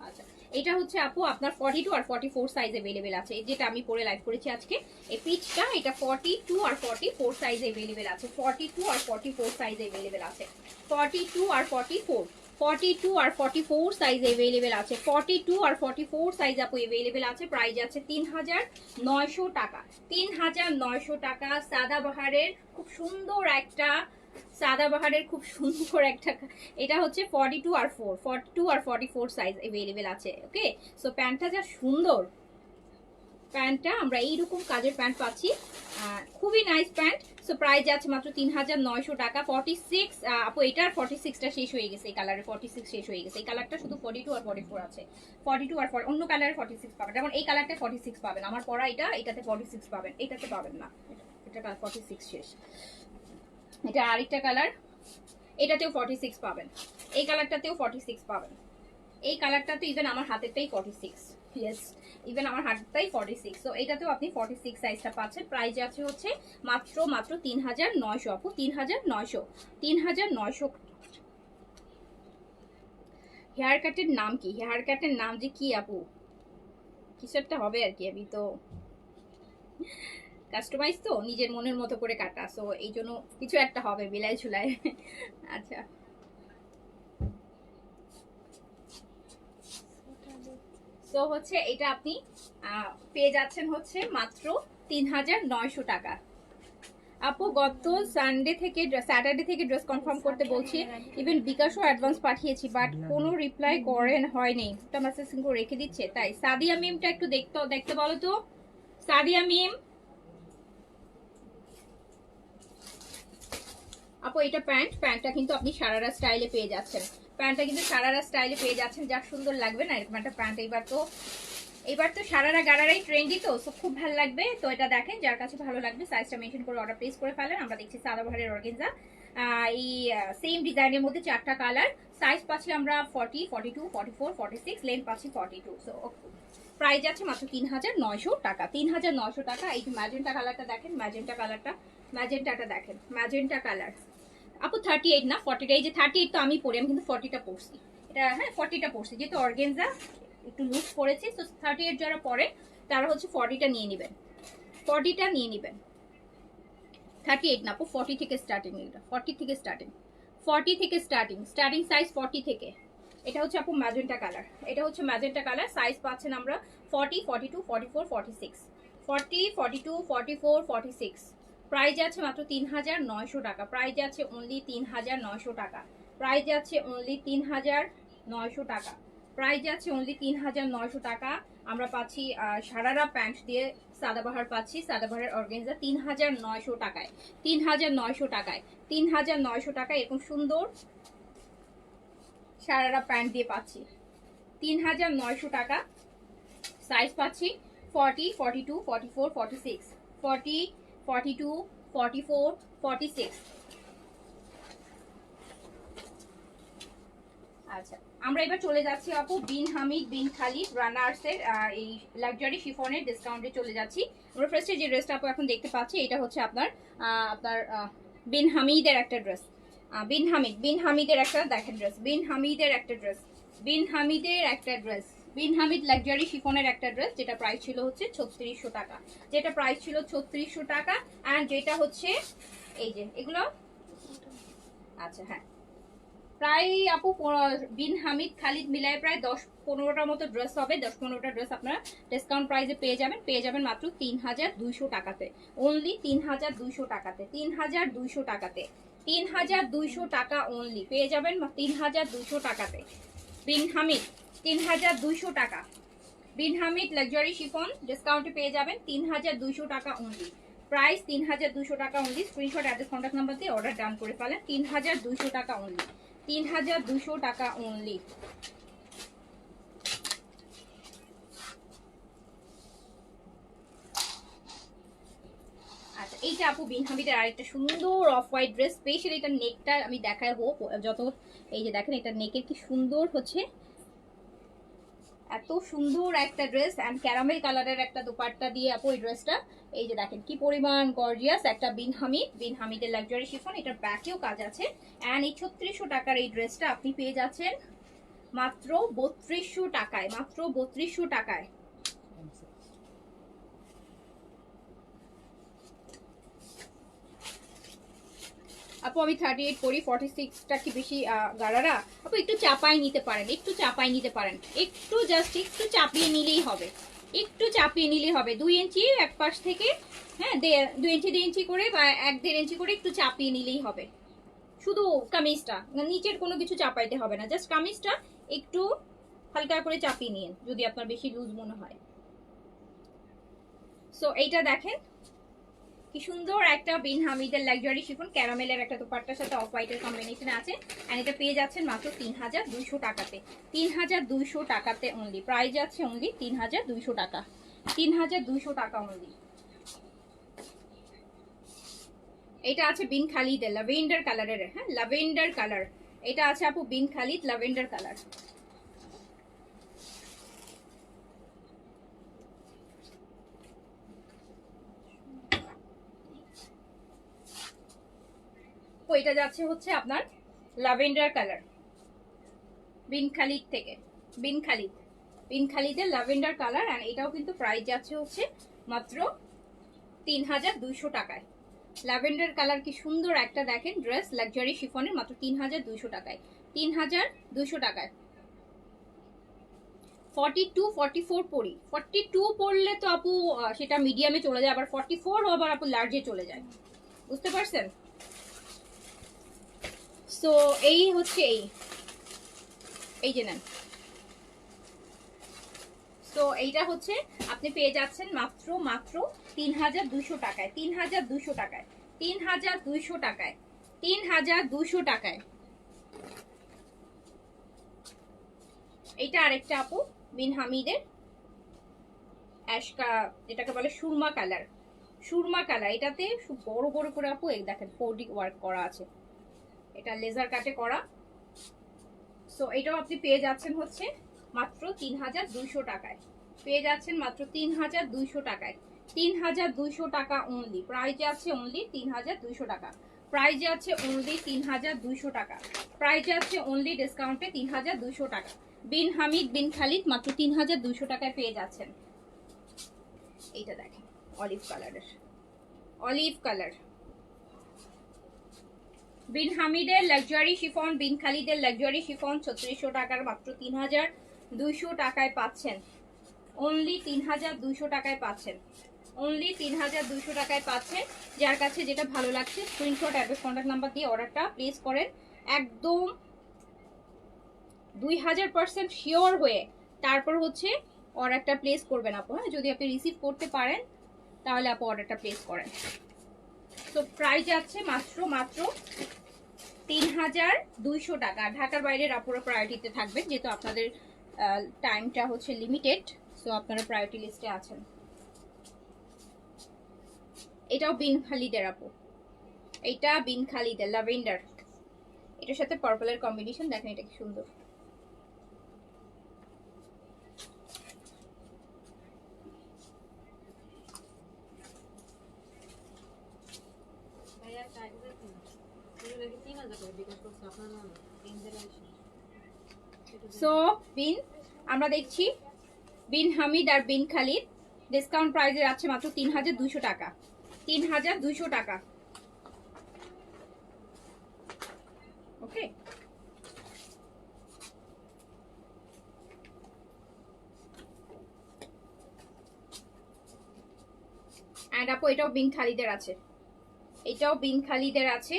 আচ্ছা, এটা হচ্ছে আপু আপনার 42 আর 44 সাইজ अवेलेबल আছে। যেটা আমি পরে লাইভ করেছি আজকে এই পিচটা, এটা 42 আর 44 সাইজ अवेलेबल আছে। 42 আর 44 সাইজ अवेलेबल আছে। 42 আর 44 সাইজ अवेलेबल আছে। 42 আর 44 সাইজ আপু अवेलेबल আছে। প্রাইস আছে ৩৯০০ টাকা। ৩৯০০ টাকা সাদাবাহারের খুব সুন্দর একটা এটা হচ্ছে 42 আর 44 সাইজ अवेलेबल আছে। ওকে, সো প্যান্টটা যা সুন্দর, প্যান্টটা আমরা এইরকম কাজের প্যান্ট পাচ্ছি, খুবই নাইস প্যান্ট। সো প্রাইস যাচ্ছে মাত্র ৩৯০০ টাকা। 46 আপু এটার 46টা শেষ হয়ে গেছে, এই কালারে 46 শেষ হয়ে গেছে। এই কালারটা শুধু 42 আর 44 আছে। 42 আর অন্য কালারে 46 পাবেন, যেমন এই কালারটা 46 পাবেন, আমার পরা এটাতে 46 পাবেন, এটাতে পাবেন না, এটা 46 শেষ। এটা আরেকটা কালার, এটাতেও 46 পাবেন, এই কালারটাতেও 46 পাবেন, এই কালারটাতে ইভেন আমার হাতেরটাই 46। ইয়েস, ইভেন আমার হাতটাই 46। সো এটাতেও আপনি 46 সাইজটা পাচ্ছেন। প্রাইস আছে হচ্ছে মাত্র ৩৯০০ আপু, ৩৯০০। হেয়ার কাটের নাম কি? হেয়ার কাটের নাম যে কি আপু, কিছু একটা হবে আর কি, আমি তো কাস্টমাইজ তো নিজের মনের মতো করে কাটা, সো এই জন্য কিছু একটা হবে বিলাই ঝুলাই। আচ্ছা, সো হচ্ছে এটা আপনি পেয়ে যাচ্ছেন হচ্ছে মাত্র ৩৯০০ টাকা। আপু গত স্যাটারডে থেকে ড্রেস কনফার্ম করতে বলছি, ইভেন বিকাশও অ্যাডভান্স পাঠিয়েছি, বাট কোনো রিপ্লাই হয়নি। ওটা মেসেজিং করে রেখে দিচ্ছে। তাই সাদিয়া মিমটা একটু দেখতে বলো তো, সাদিয়া মিম। আপু এটা প্যান্টটা কিন্তু আপনি সারারা স্টাইলে পেয়ে যাচ্ছেন, যা সুন্দর লাগবে না এরকম একটা প্যান্ট। এবার তো সারারা গারারাই ট্রেন্ডি, তো খুব ভালো লাগবে। তো এটা দেখেন, যার কাছে ভালো লাগবে সাইজটা মেনশন করে অর্ডার প্লেস করে ফেলেন। আমরা দেখছি সাদাবাহারের অর্গানজা, এই সেম ডিজাইনের মধ্যে 4টা কালার, সাইজ পাচ্ছি আমরা 40, 42, 44, 46, লেন্থ পাচ্ছি 42। সো প্রাইস যাচ্ছে মাত্র ৩৯০০ টাকা। ৩৯০০ টাকা। এই যে ম্যাজেন্টা কালারটা দেখেন, ম্যাজেন্টাটা দেখেন, ম্যাজেন্টা কালার। আপু 38 না 40, এই যে 38 তো আমি পরি, আমি কিন্তু 40টা পরছি, এটা হ্যাঁ 40টা পরছি, যেহেতু অর্গানজা একটু লুজ পড়েছি। তো 38 যারা পরে তারা হচ্ছে 40টা নিয়ে নেবেন, 38 না আপু, 40 থেকে স্টার্টিং, এটা 40 থেকে স্টার্টিং সাইজ 40 থেকে। এটা হচ্ছে আপু ম্যাজেন্টা কালার, সাইজ পাচ্ছেন আমরা 40, 42, 44, 46, 40, 42, 44, 46। প্রাইস আছে মাত্র ৩৯০০ টাকা। প্রাইস আছে অনলি ৩৯০০ টাকা। প্রাইস আছে অনলি ৩৯০০ টাকা। আমরা পাচ্ছি সারারা প্যান্ট দিয়ে সাদাবাহার পাচ্ছি, সাদাবাহারের অর্গানজা ৩৯০০ টাকায়। ৩৯০০ টাকায় এরকম সুন্দর সারারা প্যান্ট দিয়ে পাচ্ছি ৩৯০০ টাকা। সাইজ পাচ্ছি 40, 42, 44, 46, 40, 42, 44, 46। আচ্ছা, আমরা এবার চলে যাচ্ছি আপু বিন হামিদ বিন খালিদ রানার্সের এই লাক্সারি শিফনের ডিসকাউন্টে চলে যাচ্ছি। আমরা ফার্স্টে যে ড্রেসটা আপু এখন দেখতে পাচ্ছি, এটা হচ্ছে আপনার বিন হামিদের একটা ড্রেস, বিন হামিদের একটা দেখেন ড্রেস, বিন হামিদের একটা ড্রেস, বিন হামিদ লাক্সারি শিফনের একটা ড্রেস, যেটা প্রাইস ছিল হচ্ছে 3600 টাকা, যেটা প্রাইস ছিল 3600 টাকা। অ্যান্ড যেটা হচ্ছে এই যে এগুলো, আচ্ছা হ্যাঁ, প্রায় আপু বিন হামিদ খালিদ মিলায় প্রায় 10-15টার মতো ড্রেস হবে। 10-15টা ড্রেস আপনারা ডিসকাউন্ট প্রাইসে পেয়ে যাবেন মাত্র 3200 টাকাতে, অনলি 3200 টাকাতে, 3200 টাকাতে, 3200 টাকা অনলি পেয়ে যাবেন 3200 টাকাতে। বিন হামিদ 3200 টাকা, বিন হামিদ লাক্সারি শিফন ডিসকাউন্টে পেয়ে যাবেন 3200 টাকা অনলি, প্রাইস 3200 টাকা only. Screenshot address contact number দিয়ে অর্ডার ডান করে ফেলেন। 3200 টাকা অনলি, 3200 টাকা অনলি। আচ্ছা এইটা আপু বিন হামিদের আরেকটা সুন্দর অফ হোয়াইট ড্রেস, স্পেশালি এটা নেকটা আমি দেখাই হোক যত, এই যে দেখেন এটা নেকের কি সুন্দর হচ্ছে, এত সুন্দর একটা ড্রেস অ্যান্ড ক্যারামেল কালারের একটা দোপাট্টা দিয়ে আপু এই ড্রেসটা, এই যে দেখেন কি পরিমাণ গর্জিয়াস একটা বিন হামিদের লাক্সারি শিফন। এটার ব্যাকেও কাজ আছে অ্যান্ড এই 3600 টাকার এই ড্রেসটা আপনি পেয়ে যাচ্ছেন মাত্র 3200 টাকায়, মাত্র 3200 টাকায়। আপু আমি 38 পরি, 46টা কি বেশি গাড়ারা? আপু একটু চাপাই নিতে পারেন, একটু চাপাই নিতে পারেন, একটু জাস্ট একটু চাপিয়ে নিলেই হবে, একটু চাপিয়ে নিলেই হবে। 2 ইঞ্চি এক পাশ থেকে, হ্যাঁ 2 ইঞ্চি 2 ইঞ্চি করে বা 1-1.5 ইঞ্চি করে একটু চাপিয়ে নিলেই হবে। শুধু কামিজটা, নিচের কোনো কিছু চাপাইতে হবে না, জাস্ট কামিজটা একটু হালকা করে চাপিয়ে নিন যদি আপনার বেশি লুজ মনে হয়। সো এইটা দেখেন কি সুন্দর একটা বিন হামিদের লাক্সারি শিফন, ক্যারামেলের একটা দোপাট্টার সাথে অফ হোয়াইটের কম্বিনেশন আছে এন্ড এটা পেয়ে যাচ্ছেন মাত্র 3200 টাকাতে, 3200 টাকাতে অনলি, প্রাইস আছে অনলি 3200 টাকা, 3200 টাকা অনলি। এটা আছে বিন খালিদের ল্যাভেন্ডার কালারের, হ্যাঁ ল্যাভেন্ডার কালার, এটা আছে আপু বিন খালিদ ল্যাভেন্ডার কালার। এটা যাচ্ছে হচ্ছে আপনার ল্যাভেন্ডার কালার, বিন খালিদ থেকে, বিন খালিদের ল্যাভেন্ডার কালার এন্ড এটাও কিন্তু প্রাইস যাচ্ছে হচ্ছে মাত্র 3200 টাকায়। ল্যাভেন্ডার কালার কি সুন্দর একটা দেখেন ড্রেস, লাক্সারি শিফনের, মাত্র 3200 টাকায়, 3200 টাকায়। 42-44 পরি, 42 পরলে তো আপু সেটা মিডিয়ামে চলে যায়, আবার 44 আবার আপু লার্জে চলে যায়, বুঝতে পারছেন? সো এই হচ্ছে এই যে নেন। তো এইটা হচ্ছে আপনি পেয়ে যাচ্ছেন মাত্র 3200 টাকায়, 3200 টাকায়, 3200 টাকায়, 3200 টাকায়। এইটা আরেকটা আপু বিন হামিদের অ্যাশকা, এটাকে বলে সুরমা কালার, সুরমা কালার। এটাতে খুব বড় বড় করে আপু এই দেখেন 4D ওয়ার্ক করা আছে, এটা লেজার কাটে করা। সো এটাও আপনি পেয়ে যাচ্ছেন হচ্ছে মাত্র 3200 টাকায়, পেয়ে যাচ্ছেন মাত্র 3200 টাকায়, 3200 টাকা অনলি, প্রাইজে আছে অনলি 3200 টাকা, প্রাইজে আছে অনলি 3200 টাকা, প্রাইজে আছে অনলি ডিসকাউন্টে 3200 টাকা। বিন হামিদ বিন খালিদ মাত্র 3200 টাকায় পেয়ে যাচ্ছেন। এইটা দেখেন অলিভ কালারের, অলিভ কালার, বিন হামিদের লাক্সারি শিফন, বিন খালিদের লাক্সারি শিফন 3600 টাকার মাত্র 3200 টাকায় পাচ্ছেন, অনলি 3200 টাকায় পাচ্ছেন, অনলি 3200 টাকায় পাচ্ছেন। যার কাছে যেটা ভালো লাগছে স্ক্রিনশট অ্যাড্রেস কন্ট্যাক্ট নাম্বার দিয়ে অর্ডারটা প্লেস করেন, একদম 2000% শিওর হয়ে তারপর হচ্ছে অর্ডারটা প্লেস করবেন আপু, হ্যাঁ যদি আপনি রিসিভ করতে পারেন তাহলে আপু অর্ডারটা প্লেস করেন। তো প্রাইস আছে মাত্র 3200 টাকা। ঢাকার বাইরের আপুরা প্রায়োরিটিতে থাকবেন যেহেতু আপনাদের টাইমটা হচ্ছে লিমিটেড, সো আপনারা প্রায়োরিটি লিস্টে আছেন। এটাও বিন খালিদের আপু, এটা বিন খালিদের ল্যাভেন্ডার, এটার সাথে পার্পলের কম্বিনেশন দেখেন, এটা কি সুন্দর। সো বিন আমরা দেখছি বিন হামিদ আর বিন খালিদ ডিসকাউন্ট প্রাইসে আছে মাত্র 3200 টাকা, 3200 টাকা। ওকে, এন্ড আপু এটাও বিন খালিদের আছে, এটাও বিন খালিদের আছে।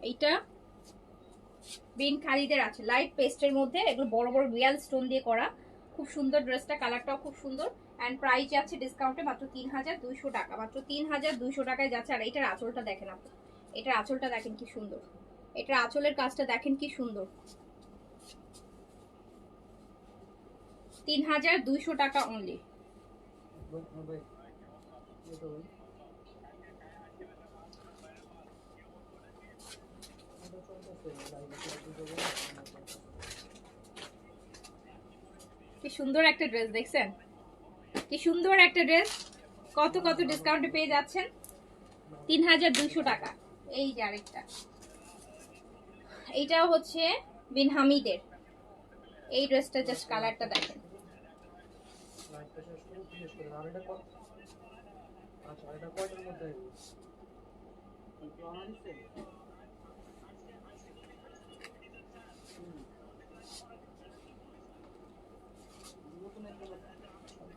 এইটা বিন খালিদের আছে লাইট পেস্টের মধ্যে, এগুলো বড় বড় রিয়েল স্টোন দিয়ে করা, খুব সুন্দর ড্রেসটা, কালারটাও খুব সুন্দর। এন্ড প্রাইস আছে ডিসকাউন্টে মাত্র 3200 টাকা, মাত্র 3200 টাকায় যাচ্ছে। আর এটার আঁচলটা দেখেন আপু, এটার আঁচলটা দেখেন কি সুন্দর, এটার আঁচলের কাজটা দেখেন কি সুন্দর। 3200 টাকা অনলি। কি সুন্দর একটা ড্রেস দেখছেন, কি সুন্দর একটা ড্রেস, কত কত ডিসকাউন্টে পেয়ে যাচ্ছেন 3200 টাকা। এই যে আরেকটা, এইটাও হচ্ছে বিন হামিদের। এই ড্রেসটা জাস্ট কালারটা দেখেন,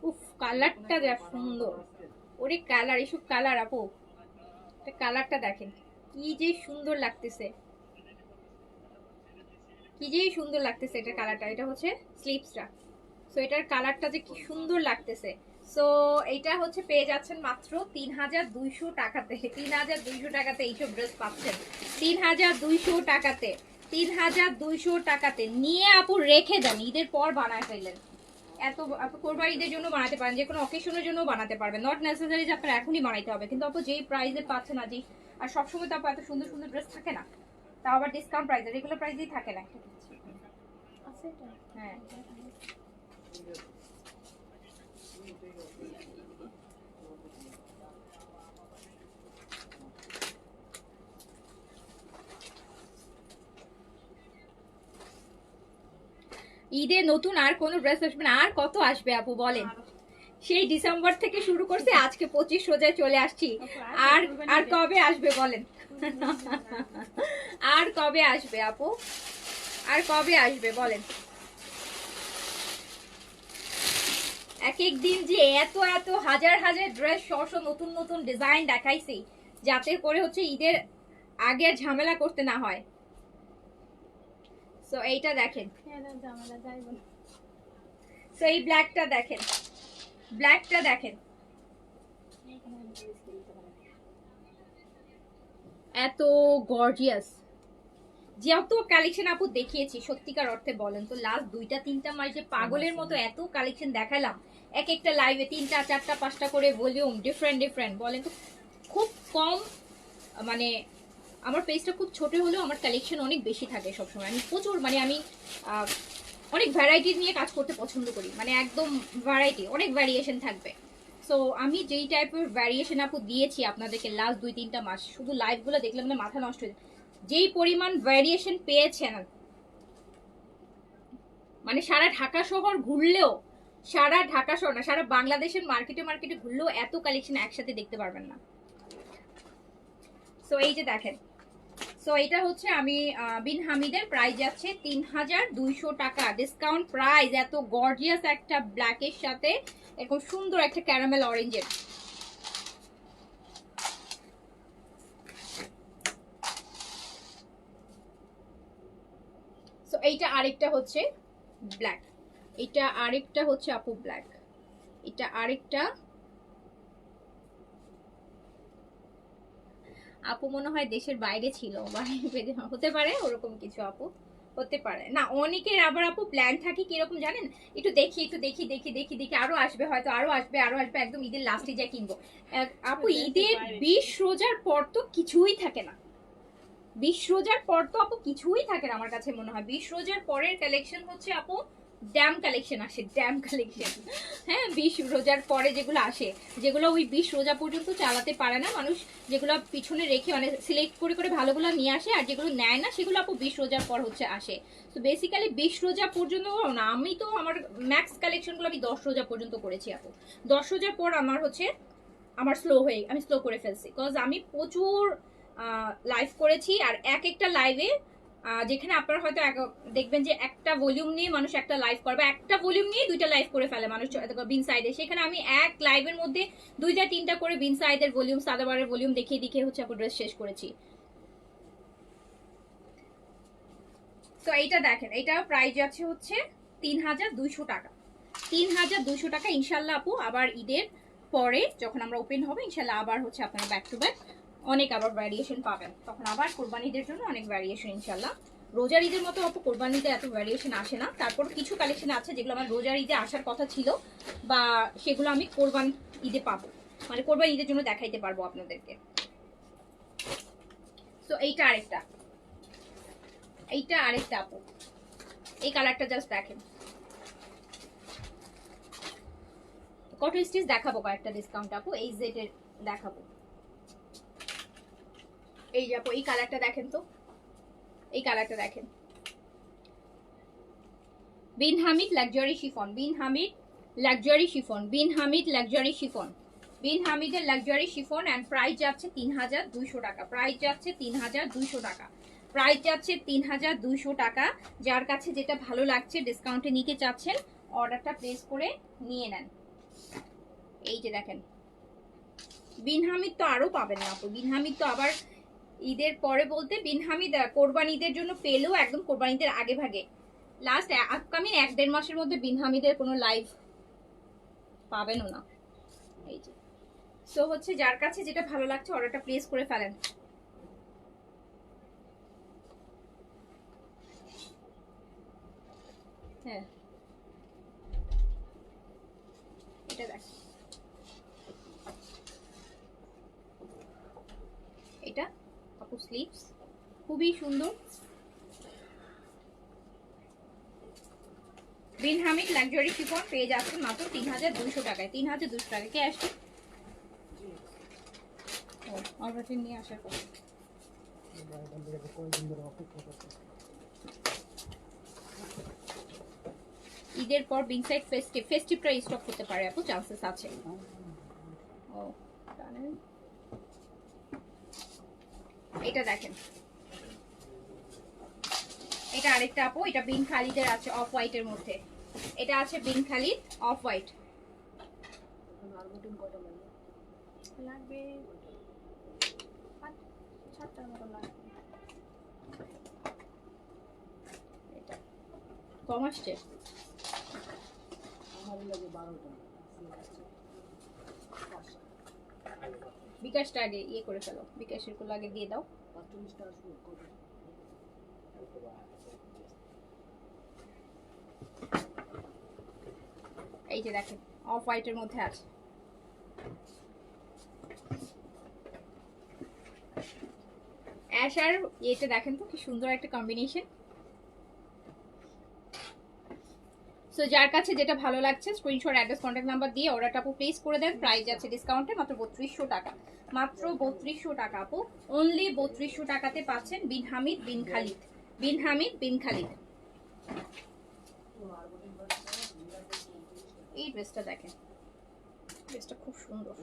উফ কালারটা যা সুন্দর, ওরে কালার, এসব কালার আপু, কালারটা দেখেন কি যে সুন্দর লাগতেছে, কি যে সুন্দর লাগতেছে এটা কালারটা। এটা হচ্ছে স্লিভসটা, সো এটার কালারটা যে কি সুন্দর লাগতেছে। সো এটা হচ্ছে পেয়ে যাচ্ছেন মাত্র 3200 টাকাতে, 3200 টাকাতে এইসব ড্রেস পাচ্ছেন 3200 টাকাতে, 3200 টাকাতে। নিয়ে আপু রেখে দেন, ঈদের পর বানায় ফেললেন, এত আপু কোরবানি ঈদের জন্য বানাতে পারেন, যে কোনো অকেশনের জন্য বানাতে পারবেন, নট নেসেসারি যে আপনার এখনই বানাইতে হবে। কিন্তু আপু যেই প্রাইসে পাচ্ছেন না, যে আর সবসময় তো আপু এত সুন্দর সুন্দর ড্রেস থাকে না, তাও আবার ডিসকাউন্ট প্রাইসে, রেগুলার প্রাইসেই থাকে না। হ্যাঁ ঈদে নতুন আর কোনো ড্রেস আসবে না, আর কত আসবে আপু বলেন? সেই ডিসেম্বর থেকে শুরু করছে, আজকে 25 রোজায় চলে আসছি, আর আর কবে আসবে বলেন? আর কবে আসবে আপু, আর কবে আসবে বলেন? এক এক দিন যে এত এত হাজার হাজার ড্রেস শো নতুন নতুন ডিজাইন দেখাইছি, যাতে করে হচ্ছে ঈদের আগে ঝামেলা করতে না হয়। সো এইটা দেখেন, সো এই ব্ল্যাকটা দেখেন, ব্ল্যাকটা দেখেন, এত গর্জিয়াস। যত কালেকশন আপু দেখিয়েছি সত্যিকার অর্থে বলেন তো, লাস্ট 2-3 মাস যে পাগলের মতো এত কালেকশন দেখালাম, এক একটা লাইভে 3টা 4টা 5টা করে ভলিউম, ডিফারেন্ট ডিফারেন্ট, বলেন তো খুব কম, মানে আমার পেজটা খুব ছোট হলেও আমার কালেকশন অনেক বেশি থাকে সবসময়। আমি প্রচুর, মানে আমি অনেক ভ্যারাইটি নিয়ে কাজ করতে পছন্দ করি, মানে একদম ভ্যারাইটি, অনেক ভ্যারিয়েশন থাকবে। সো আমি যেই টাইপের ভ্যারিয়েশন আপু দিয়েছি আপনাদেরকে লাস্ট 2-3টা মাস, শুধু লাইভগুলো দেখলে মানে মাথা নষ্ট হয়ে যায়, যেই পরিমাণ ভ্যারিয়েশন পেয়েছেন, মানে সারা ঢাকা শহর ঘুরলেও, সারা ঢাকা শহর না, সারা বাংলাদেশের মার্কেটে মার্কেটে ঘুরলেও এত কালেকশন একসাথে দেখতে পারবেন না। সো এই যে দেখেন, সো এটা হচ্ছে আমি বিন হামিদের, প্রাইস যাচ্ছে 3200 টাকা, ডিসকাউন্ট প্রাইস। এত গর্জিয়াস একটা ব্ল্যাকের সাথে এরকম সুন্দর একটা ক্যারামেল অরেঞ্জের, সো এইটা আরেকটা হচ্ছে ব্ল্যাক, এটা আরেকটা হচ্ছে আপু ব্ল্যাক, এটা আরেকটা আপু মনে হয় দেশের বাইরে ছিল, হতে পারে ওরকম কিছু আপু, হতে পারে না। অনেকের আবার আপু প্ল্যান থাকে কিরকম জানেন, একটু দেখি একটু দেখি দেখি দেখি দেখি, আরো আসবে, হয়তো আরো আসবে আরো আসবে, একদম ঈদের লাস্টে যা কিনবো। আপু ঈদের 20 রোজার পর তো কিছুই থাকে না, 20 রোজার পর তো আপু কিছুই থাকে না আমার কাছে মনে হয়। 20 রোজার পরের কালেকশন হচ্ছে আপু ড্যাম কালেকশন আসে, ড্যাম কালেকশন। হ্যাঁ, 20 রোজার পরে যেগুলো আসে, যেগুলো ওই 20 রোজা পর্যন্ত চালাতে পারে না মানুষ, যেগুলো পিছনে রেখে মানে সিলেক্ট করে করে ভালোগুলো নিয়ে আসে, আর যেগুলো নেয় না সেগুলো আপু 20 রোজার পর হচ্ছে আসে। তো বেসিক্যালি 20 রোজা পর্যন্ত না, আমি তো আমার ম্যাক্স কালেকশনগুলো আমি 10 রোজা পর্যন্ত করেছি আপু। 10 রোজার পর আমার হচ্ছে আমার আমি স্লো করে ফেলছি, বিকজ আমি প্রচুর লাইভ করেছি। আর এক একটা লাইভে যেখানে আপনারা হয়তো দেখবেন যে একটা ভলিউম নিয়ে মানুষ একটা লাইভ করবে, একটা ভলিউম নিয়ে 2টা লাইভ করে ফেলে মানুষ বিন সাইডে, সেখানে আমি এক লাইভের মধ্যে 2টা 3টা করে বিন সাইডের ভলিউম, সাদাবারের ভলিউম দেখিয়ে দেখিয়ে হচ্ছে আপনার ড্রেস শেষ করেছি। তো এইটা দেখেন, এইটা প্রাইস আছে হচ্ছে 3200 টাকা। 3200 টাকা ইনশাল্লাহ আপু। আবার ঈদের পরে যখন আমরা ওপেন হবে ইনশাল্লাহ আবার হচ্ছে আপনারা ব্যাক টু ব্যাক অনেক আবার ভ্যারিয়েশন পাবেন, তখন আবার কোরবানিদের জন্য অনেক ভ্যারিয়েশন ইনশাল্লাহ। রোজার ঈদের মতো আপু কোরবানিতে এত ভ্যারিয়েশন আসে না, তারপর কিছু কালেকশন আছে যেগুলো আমার রোজার ঈদে আসার কথা ছিল, বা সেগুলো আমি কোরবান ঈদে পাবো, মানে কোরবান ঈদের জন্য দেখাইতে পারবো আপনাদেরকে। তো এইটা আরেকটা, এইটা আরেকটা আপু, এই কালারটা জাস্ট দেখেন। কত স্টিচ দেখাবো কয়েকটা ডিসকাউন্ট আপু, এই জেটের দেখাবো। এই যে আপু এই কালারটা দেখেন তো, এই কালারটা দেখেন, বিন হামিদ লাক্সারি শিফন, বিন হামিদ লাক্সারি শিফন, বিন হামিদ লাক্সারি শিফন, বিন হামিদের লাক্সারি শিফন। এন্ড প্রাইস যাচ্ছে 3200 টাকা, প্রাইস যাচ্ছে 3200 টাকা, প্রাইস যাচ্ছে 3200 টাকা। যার কাছে যেটা ভালো লাগছে ডিসকাউন্টে নিতে চাচ্ছেন অর্ডারটা প্লেস করে নিয়ে নেন। এই যে দেখেন, বিন হামিদ তো আরো পাবেন না আপু, বিন হামিদ তো আবার ঈদের পরে বলতে বিন হামিদ কোরবানিদের জন্য পেলেও একদম কোরবানিদের আগে ভাগে লাস্ট আপকামিং 1-1.5 মাসের মধ্যে বিন হামিদের কোনো লাইভ পাবেনও না। এই যে সো হচ্ছে যার কাছে যেটা ভালো লাগছে অর্ডারটা প্লেস করে ফেলেন। হ্যাঁ এটা দেখ, এটা আপু স্লিভস খুবই সুন্দর, বিন হামিদ লাক্সারি শিফন পেয়ে যাচ্ছেন মাত্র 3200 টাকায়। 3200 টাকা কে আসছে অর্ডারটি নিয়ে আসার পর। ঈদের পর বিন সাইড ফেস্টিভটা স্টক করতে পারে আপু, চান্সেস আছে। ও জানেন, এটা দেখেন, এটা আরেকটা আপু, এটা বিন খালিদের আছে অফ হোয়াইটের মধ্যে, এটা আছে বিন খালিদ অফ হোয়াইট। লাগবে 7টার মতো লাগবে। এটা কম আসছে, বিকাশটা আগে ইয়ে করে ফেলো, বিকাশের গুলো আগে দিয়ে দাও। এই যে দেখেন অফ হোয়াইটের মধ্যে আছে, অ্যাশ আর এটা দেখেন তো কি সুন্দর একটা কম্বিনেশন। সো যার কাছে যেটা ভালো লাগছে স্ক্রিনশট অ্যাড্রেস কন্ট্যাক্ট নাম্বার দিয়ে অর্ডারটা আপু প্লেস করে দেন। প্রাইস আছে ডিসকাউন্টে মাত্র 3200 টাকা, মাত্র 3200 টাকা আপু, অনলি 3200 টাকাতে পাচ্ছেন বিন হামিদ বিন খালিদ, বিন হামিদ বিন খালিদ। এই ড্রেসটা দেখেন, ড্রেসটা খুব সুন্দর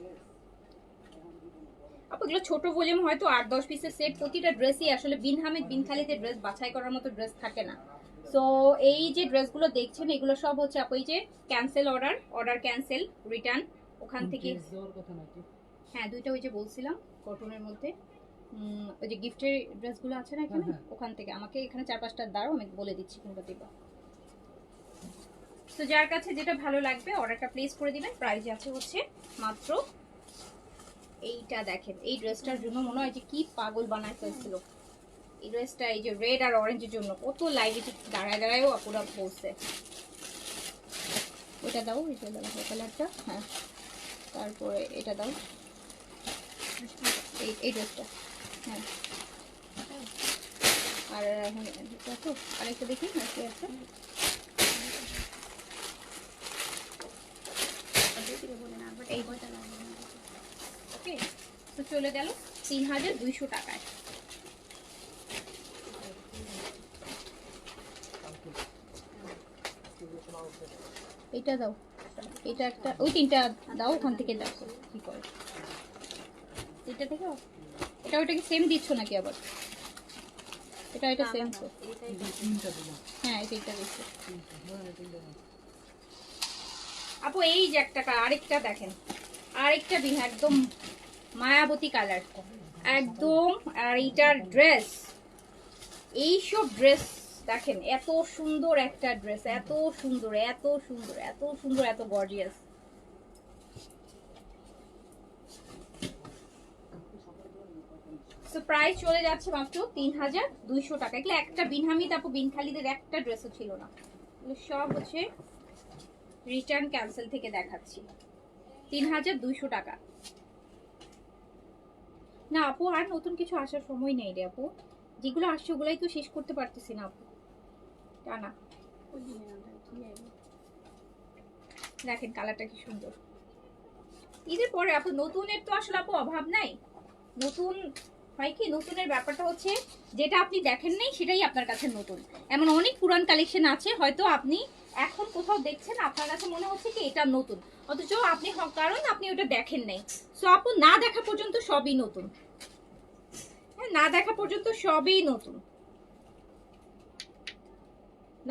আপু, এগুলো ছোট ভলিউম হয়তো 8-10 পিসের সেট, প্রতিটা ড্রেসই আসলে বিন হামিদ বিন খালিদের ড্রেস বাছাই করার মতো ড্রেস থাকে না। সো এই যে ড্রেসগুলো দেখছেন এগুলো সব হচ্ছে আপু এই যে ক্যান্সেল অর্ডার ক্যান্সেল রিটার্ন ওখান থেকে। হ্যাঁ দুইটা ওই যে বলছিলাম কটনের মধ্যে, ওই যে গিফটের ড্রেসগুলো আছে না এখানে, ওখান থেকে আমাকে এখানে 4-5টা দাঁড়াও আমি বলে দিচ্ছি কোনটা দেবো। তো যার কাছে যেটা ভালো লাগবে অর্ডারটা প্লেস করে দিবেন। প্রাইস আছে হচ্ছে মাত্র, এইটা দেখেন এই ড্রেসটার জন্য মনে হয় যে কি পাগল বানায় ফেলছিল এই ড্রেসটা, এই যে রেড আর অরেঞ্জের জন্য কত লাইভে দাঁড়ায় দাঁড়ায়ও আপুরা বলছে। ওইটা দাও, এটা দাও কালারটা, হ্যাঁ তারপরে এটা দাও, এই ড্রেসটা, হ্যাঁ আর এখন দেখো আরেকটা দেখি কি আছে, চলে গেল 3200 টাকায়। এটা দাও, এটা একটা, ওই তিনটা দাও, ওখান থেকে দেখো কি করে। এটা থেকে এটা ওইটাকে সেম দিচ্ছ নাকি আবার? এটা সেম তো। হ্যাঁ এটা দিচ্ছি আপু। এই যে একটা আরেকটা দেখেন, আরেকটা বিহা একদম মায়াবতী কালার একদম। আর এইটার ড্রেস, এইসব ড্রেস দেখেন, এত সুন্দর একটা ড্রেস, এত সুন্দর এত সুন্দর এত সুন্দর এত গর্জিয়াস। সো প্রাইস চলে যাচ্ছে মাত্র 3200 টাকা। এগুলো একটা বিনহামিদ আপু বিনখালিদের একটা ড্রেসও ছিল না, সব হচ্ছে রিটার্ন ক্যান্সেল থেকে দেখাচ্ছি। 3200 টাকা। না আপু আর নতুন কিছু আসার সময় নেই রে আপু, যেগুলো আসছে ওগুলাই তো শেষ করতে পারতেছি না আপু। টানা দেখেন কালারটা কি সুন্দর। ঈদের পরে আপু নতুনের তো আসলে আপু অভাব নাই। নতুন হয় কি, নতুনের ব্যাপারটা হচ্ছে যেটা আপনি দেখেন নাই সেটাই আপনার কাছে নতুন। এমন অনেক পুরান কালেকশন আছে হয়তো আপনি এখন কোথাও দেখছেন, আপনার কাছে মনে হচ্ছে কি এটা নতুন, অথচ আপনি কারণ আপনি ওটা দেখেন নাই। সো আপু না দেখা পর্যন্ত সবই নতুন, হ্যাঁ না দেখা পর্যন্ত সবই নতুন,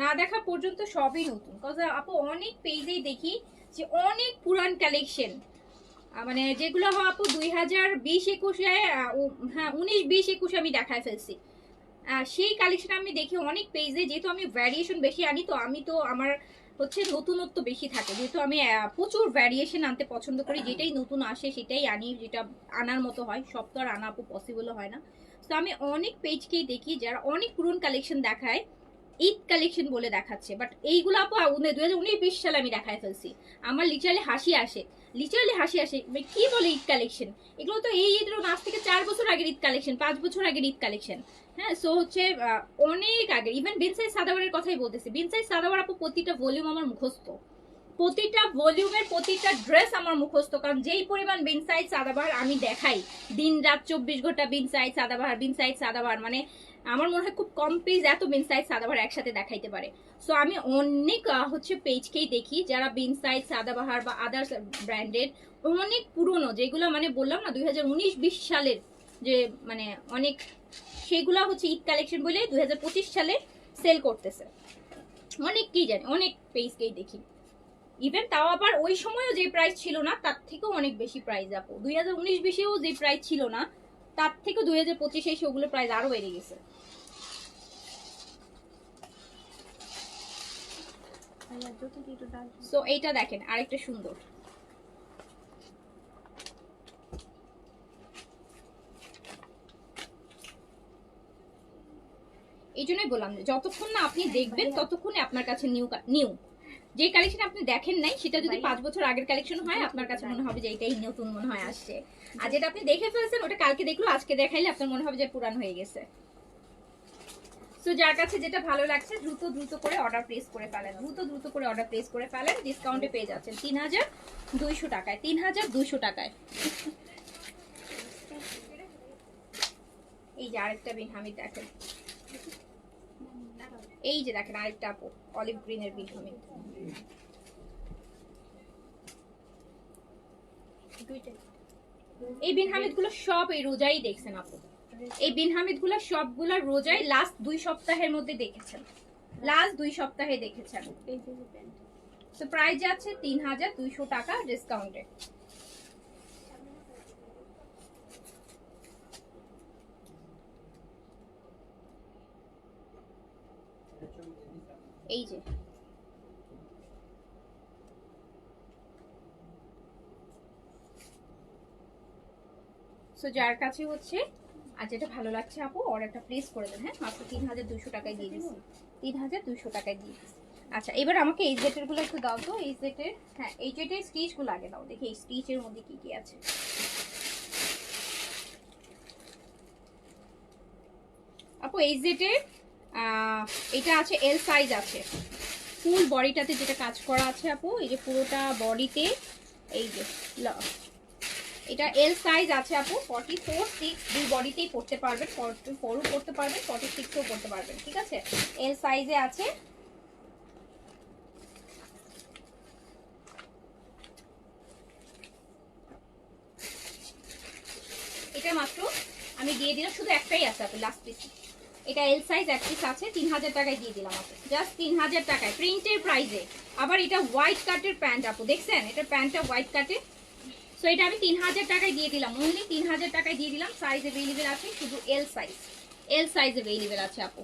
না দেখা পর্যন্ত সবই নতুন। আপু অনেক পেজেই দেখি যে অনেক পুরান কালেকশন, মানে যেগুলো আপু 2020-21, হ্যাঁ 19-20-21 আমি দেখায় ফেলছি। সেই কালেকশন আমি দেখি অনেক পেজে, যেহেতু আমি ভ্যারিয়েশন বেশি আনি, তো আমি তো আমার হচ্ছে নতুনত্ব বেশি থাকে, যেহেতু আমি প্রচুর ভ্যারিয়েশন আনতে পছন্দ করি। যেটাই নতুন আসে সেটাই আনি, যেটা আনার মতো হয়। সব তো আর আনা আপু পসিবলও হয় না। তো আমি অনেক পেজকেই দেখি যারা অনেক পুরনো কালেকশন দেখায়, ঈদ কালেকশন বলে দেখাচ্ছে, বাট এইগুলো আপু 2019-20 সালে আমি দেখায় ফেলছি। আমার লিটারালি হাসি আসে, কি বলে ঈদ কালেকশন, এগুলো তো এই ঈদের আজ থেকে 4 বছর আগের ঈদ কালেকশন, 5 বছর আগের ঈদ কালেকশন। হ্যাঁ সো হচ্ছে অনেক আগে। ইভেন বিন সাইজ সাদাবারের কথাই বলতেছি। বিন সাইজ সাদাবার আপু প্রতিটা ভলিউম আমার মুখস্থ, প্রতিটা ভলিউমের প্রতিটা ড্রেস আমার মুখস্থ। কারণ যেই পরিমাণ বিন সাইজ সাদাবাহার আমি দেখাই দিন রাত 24 ঘন্টা, বিন সাইজ সাদাবাহার, মানে আমার মনে হয় খুব কম পেজ এত বিন সাইজ সাদাবাহার একসাথে দেখাইতে পারে। সো আমি অনেক হচ্ছে পেজকেই দেখি যারা বিন সাইজ সাদাবাহার বা আদার্স ব্র্যান্ডেড অনেক পুরনো, যেগুলো মানে বললাম না 2019-20 সালের, যে মানে অনেক, সেগুলো হচ্ছে ঈদ কালেকশন বলে 2025 সালে সেল করতেছে। অনেককেই জানি, অনেক পেজকেই দেখি। ইভেন তাও আবার ওই সময়ও যে প্রাইস ছিল না তার থেকেও অনেক বেশি প্রাইস আপু। 2019-20-এও যে প্রাইস ছিল না তার থেকে 2025-এ এসে ওগুলো প্রাইস আরো বেড়ে গেছে। সো এইটা দেখেন আরেকটা সুন্দর, এই জন্যই বললাম যতক্ষণ না আপনি দেখবেন ততক্ষণে আপনার কাছে নিউ যে কালেকশন আপনি দেখেন নাই সেটা যদি 5 বছর আগের কালেকশন হয় আপনার কাছে মনে হবে যে এটাই নতুন মনে হয় আসছে। আর যেটা আপনি দেখে ফেলছেন ওটা কালকে দেখলো আজকে দেখাইলে আপনার মনে হবে যে পুরান হয়ে গেছে। সো যার কাছে যেটা ভালো লাগছে দ্রুত করে অর্ডার প্লেস করে ফেলেন, দ্রুত করে অর্ডার প্লেস করে ফেলেন। ডিসকাউন্টে পেয়ে যাচ্ছেন 3200 টাকায়, 3200 টাকায়। এই যে আরেকটা বিনহামিদ দেখেন, এই যে দেখেন আরেকটা আপু অলিভ গ্রিনের বিনহামিদ। এই বিনহামিদ গুলো সব এই রোজাই দেখছেন আপু, এই বিনহামিদ গুলো সবগুলা রোজাই লাস্ট 2 সপ্তাহের মধ্যে দেখেছেন, লাস্ট 2 সপ্তাহে দেখেছেন। তো প্রাইস যাচ্ছে 3200 টাকা ডিসকাউন্টে। এই যে সো যার কাছে হচ্ছে আর যেটা ভালো লাগছে আপু অর্ডারটা প্লেস করে দেন। হ্যাঁ মাত্র 3200 টাকায় দিয়ে দিচ্ছি, 3200 টাকায় দিয়ে দিচ্ছি। আচ্ছা এবার আমাকে এই জেটের গুলো একটু দাও তো, এই জেটের, হ্যাঁ এই জেটের স্টিচ গুলো আগে দাও, দেখি এই স্টিচের মধ্যে কি কি আছে। আপু এই জেটের এটা আছে এল সাইজ আছে, ফুল বডিটাতে যেটা কাজ করা আছে আপু, এই যে পুরোটা বডিতে এই যে এটা এল সাইজ আছে আপু, 44, 6 দুই বডিতেই পড়তে পারবেন, 44ও পড়তে পারবেন, 46ও পড়তে পারবেন, ঠিক আছে? এল সাইজে আছে। এটা মাত্র আমি দিয়ে দিলাম, শুধু একটাই আছে আপু, লাস্ট পিস। এটা এল সাইজ এক পিস আছে, 3000 টাকায় দিয়ে দিলাম আপু, জাস্ট 3000 টাকায় প্রিন্টের প্রাইসে। আবার এটা হোয়াইট কাটের প্যান্ট আপু, দেখছেন এটা প্যান্টটা হোয়াইট কাটে। সো এটা আমি 3000 টাকায় দিয়ে দিলাম, অনলি 3000 টাকায় দিয়ে দিলাম। সাইজ अवेलेबल আছে, শুধু L size, L size available আছে আপু।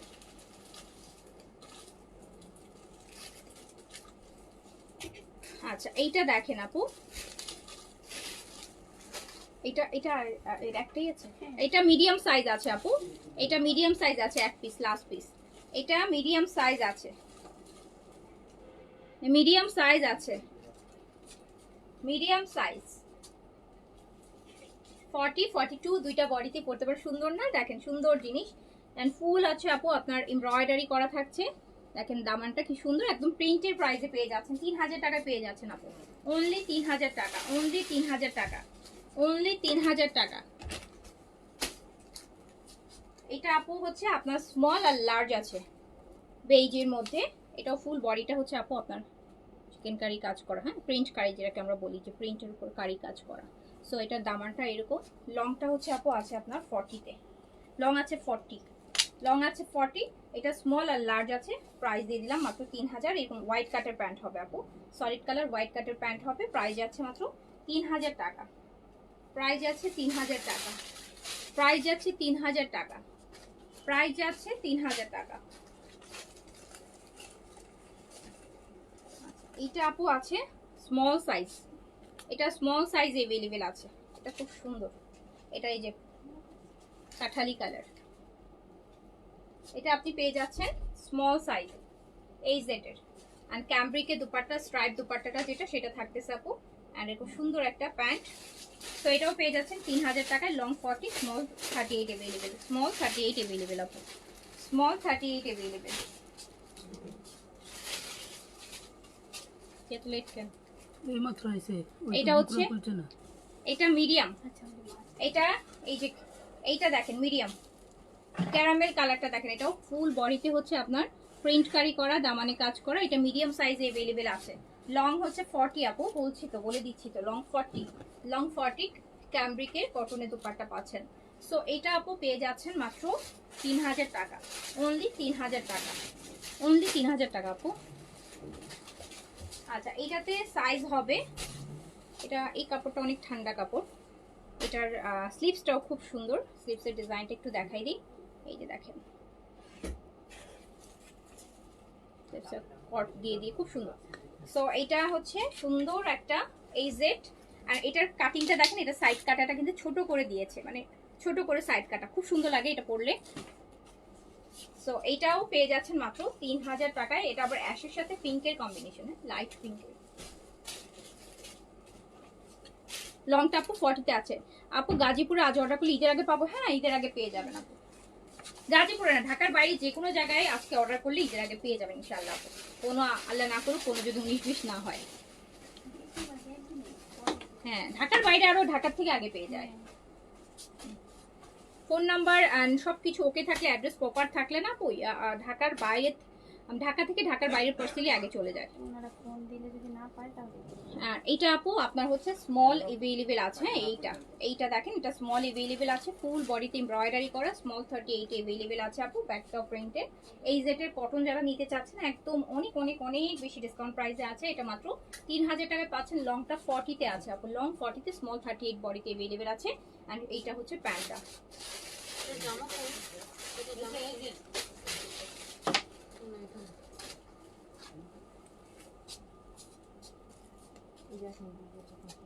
আচ্ছা এইটা দেখেন আপু, এটা এটা একটাই আছে, এটা মিডিয়াম সাইজ আছে আপু, এটা মিডিয়াম সাইজ আছে এক পিস, লাস্ট পিস। এটা মিডিয়াম সাইজ আছে, মিডিয়াম সাইজ আছে, মিডিয়াম সাইজ 40, 42 দুইটা বডিতে পড়তে পারে। সুন্দর না? দেখেন সুন্দর জিনিস। এন্ড ফুল আছে আপু, আপনার এমব্রয়ডারি করা থাকছে। দেখেন দামানটা কি সুন্দর, একদম প্রিন্টের প্রাইসে পেয়ে যাচ্ছেন, 3000 টাকায় পেয়ে যাচ্ছেন আপু, অনলি 3000 টাকা, অনলি 3000 টাকা, অনলি 3000 টাকা। এটা আপু হচ্ছে আপনার স্মল আর লার্জ আছে বেইজের মধ্যে। এটাও ফুল বডিটা হচ্ছে আপু আপনার চিকেন কারি কাজ করা, হ্যাঁ প্রিন্ট কারি যেটাকে আমরা বলি, যে প্রিন্টের উপর কারি কাজ করা। সো এটার দামানটা এরকম। লংটা হচ্ছে আপু আছে আপনার 40-তে, লং আছে 40, লং আছে 40। এটা স্মল আর লার্জ আছে, প্রাইস দিয়ে দিলাম মাত্র 3000। এরকম হোয়াইট কাটের প্যান্ট হবে আপু, সলিড কালার হোয়াইট কাটের প্যান্ট হবে, প্রাইস আছে মাত্র 3000 টাকা, প্রাইস আছে 3000 টাকা, প্রাইস আছে 3000 টাকা, প্রাইস আছে 3000 টাকা। এটা আপু আছে স্মল সাইজ, এটা স্মল সাইজ अवेलेबल আছে, এটা খুব সুন্দর। এটা এই যে কাঠালি কালার, এটা আপনি পেয়ে যাচ্ছেন স্মল সাইজ এই জেটের। এন্ড ক্যামব্রিকে দুপাট্টা, স্ট্রাইপ দুপাট্টাটা যেটা সেটা থাকতেছে আপু। এন্ড এরকম সুন্দর একটা প্যান্ট। তো এটাও পেয়ে যাচ্ছেন 3000 টাকায়, long 40, small 38 available, small 38 available আপু, স্মল 38 अवेलेबल। কত লেট কেন? এই মাত্র আইছে। এটা হচ্ছে, এটা মিডিয়াম, এটা এই যে এইটা দেখেন মিডিয়াম ক্যারামেল কালারটা দেখেন, এটাও ফুল বডিতে হচ্ছে আপনার প্রিন্ট কারি করা, দামানে কাজ করা। এটা মিডিয়াম সাইজে अवेलेबल আছে, লং হচ্ছে 40 আপু, বলছি তো, বলে দিচ্ছি তো, লং 40, লং 40 ক্যামব্রিকে কটনে দুপাট্টা পাচ্ছেন। সো এটা আপু পেয়ে যাচ্ছেন মাত্র 3000 টাকা, অনলি 3000 টাকা, অনলি 3000 টাকা আপু। আচ্ছা এটাতে সাইজ হবে, এটা এই কাপড়টা অনেক ঠান্ডা কাপড়, এটার স্লিভসটাও খুব সুন্দর, স্লিভসের ডিজাইনটা একটু দেখাই দিই। এই যে দেখেন স্লিভসটা কট দিয়ে দিয়ে খুব সুন্দর। সো এটা হচ্ছে সুন্দর একটা এই জেড। আর এটার কাটিংটা দেখেন, এটা সাইড কাটাটা কিন্তু ছোট করে দিয়েছে, মানে ছোট করে সাইড কাটা, খুব সুন্দর লাগে এটা পরলে। সো এইটাও পেয়ে যাচ্ছেন মাত্র 3000 টাকায়। এটা আবার অ্যাশের সাথে পিঙ্কের কম্বিনেশন, লাইট পিঙ্কের। লংটা আপু 40-তে আছে আপু। গাজীপুরে আজ অর্ডার করলে ঈদের আগে পাবো? হ্যাঁ ঈদের আগে পেয়ে যাবেন আপু, গাজীপুরে না ঢাকার বাইরে যে কোনো জায়গায় আজকে অর্ডার করলে ঈদের আগে পেয়ে যাবেন ইনশাআল্লাহ আপু। কোনো আল্লাহ না করুক কোনো যদি 19-20 না হয়, হ্যাঁ ঢাকার বাইরে আরো ঢাকার থেকে আগে পেয়ে যায়। ফোন নাম্বার এন্ড সবকিছু ওকে থাকলে, অ্যাড্রেস প্রপার থাকলে না আপু, ঢাকার বাইরে, ঢাকা থেকে ঢাকার বাইরে পার্সেলি আগে চলে যায়। ওনারা ফোন দিলে যদি না পায় তাহলে এইটা আপু আপনার হচ্ছে স্মল अवेलेबल আছে, হ্যাঁ এইটা দেখেন, এটা স্মল अवेलेबल আছে, ফুল বডিতে এমব্রয়ডারি করা, স্মল 38 अवेलेबल আছে আপু, ব্যাকটপ প্রিন্টে। এই জেটের কটন যারা নিতে চাচ্ছেন একদম অনেক অনেক অনেক বেশি ডিসকাউন্ট প্রাইসে আছে, এটা মাত্র 3000 টাকায় পাচ্ছেন। লংটা 40-তে আছে আপু, লং 40-তে, স্মল 38 বডিতে अवेलेबल আছে। এন্ড এইটা হচ্ছে প্যান্টটা।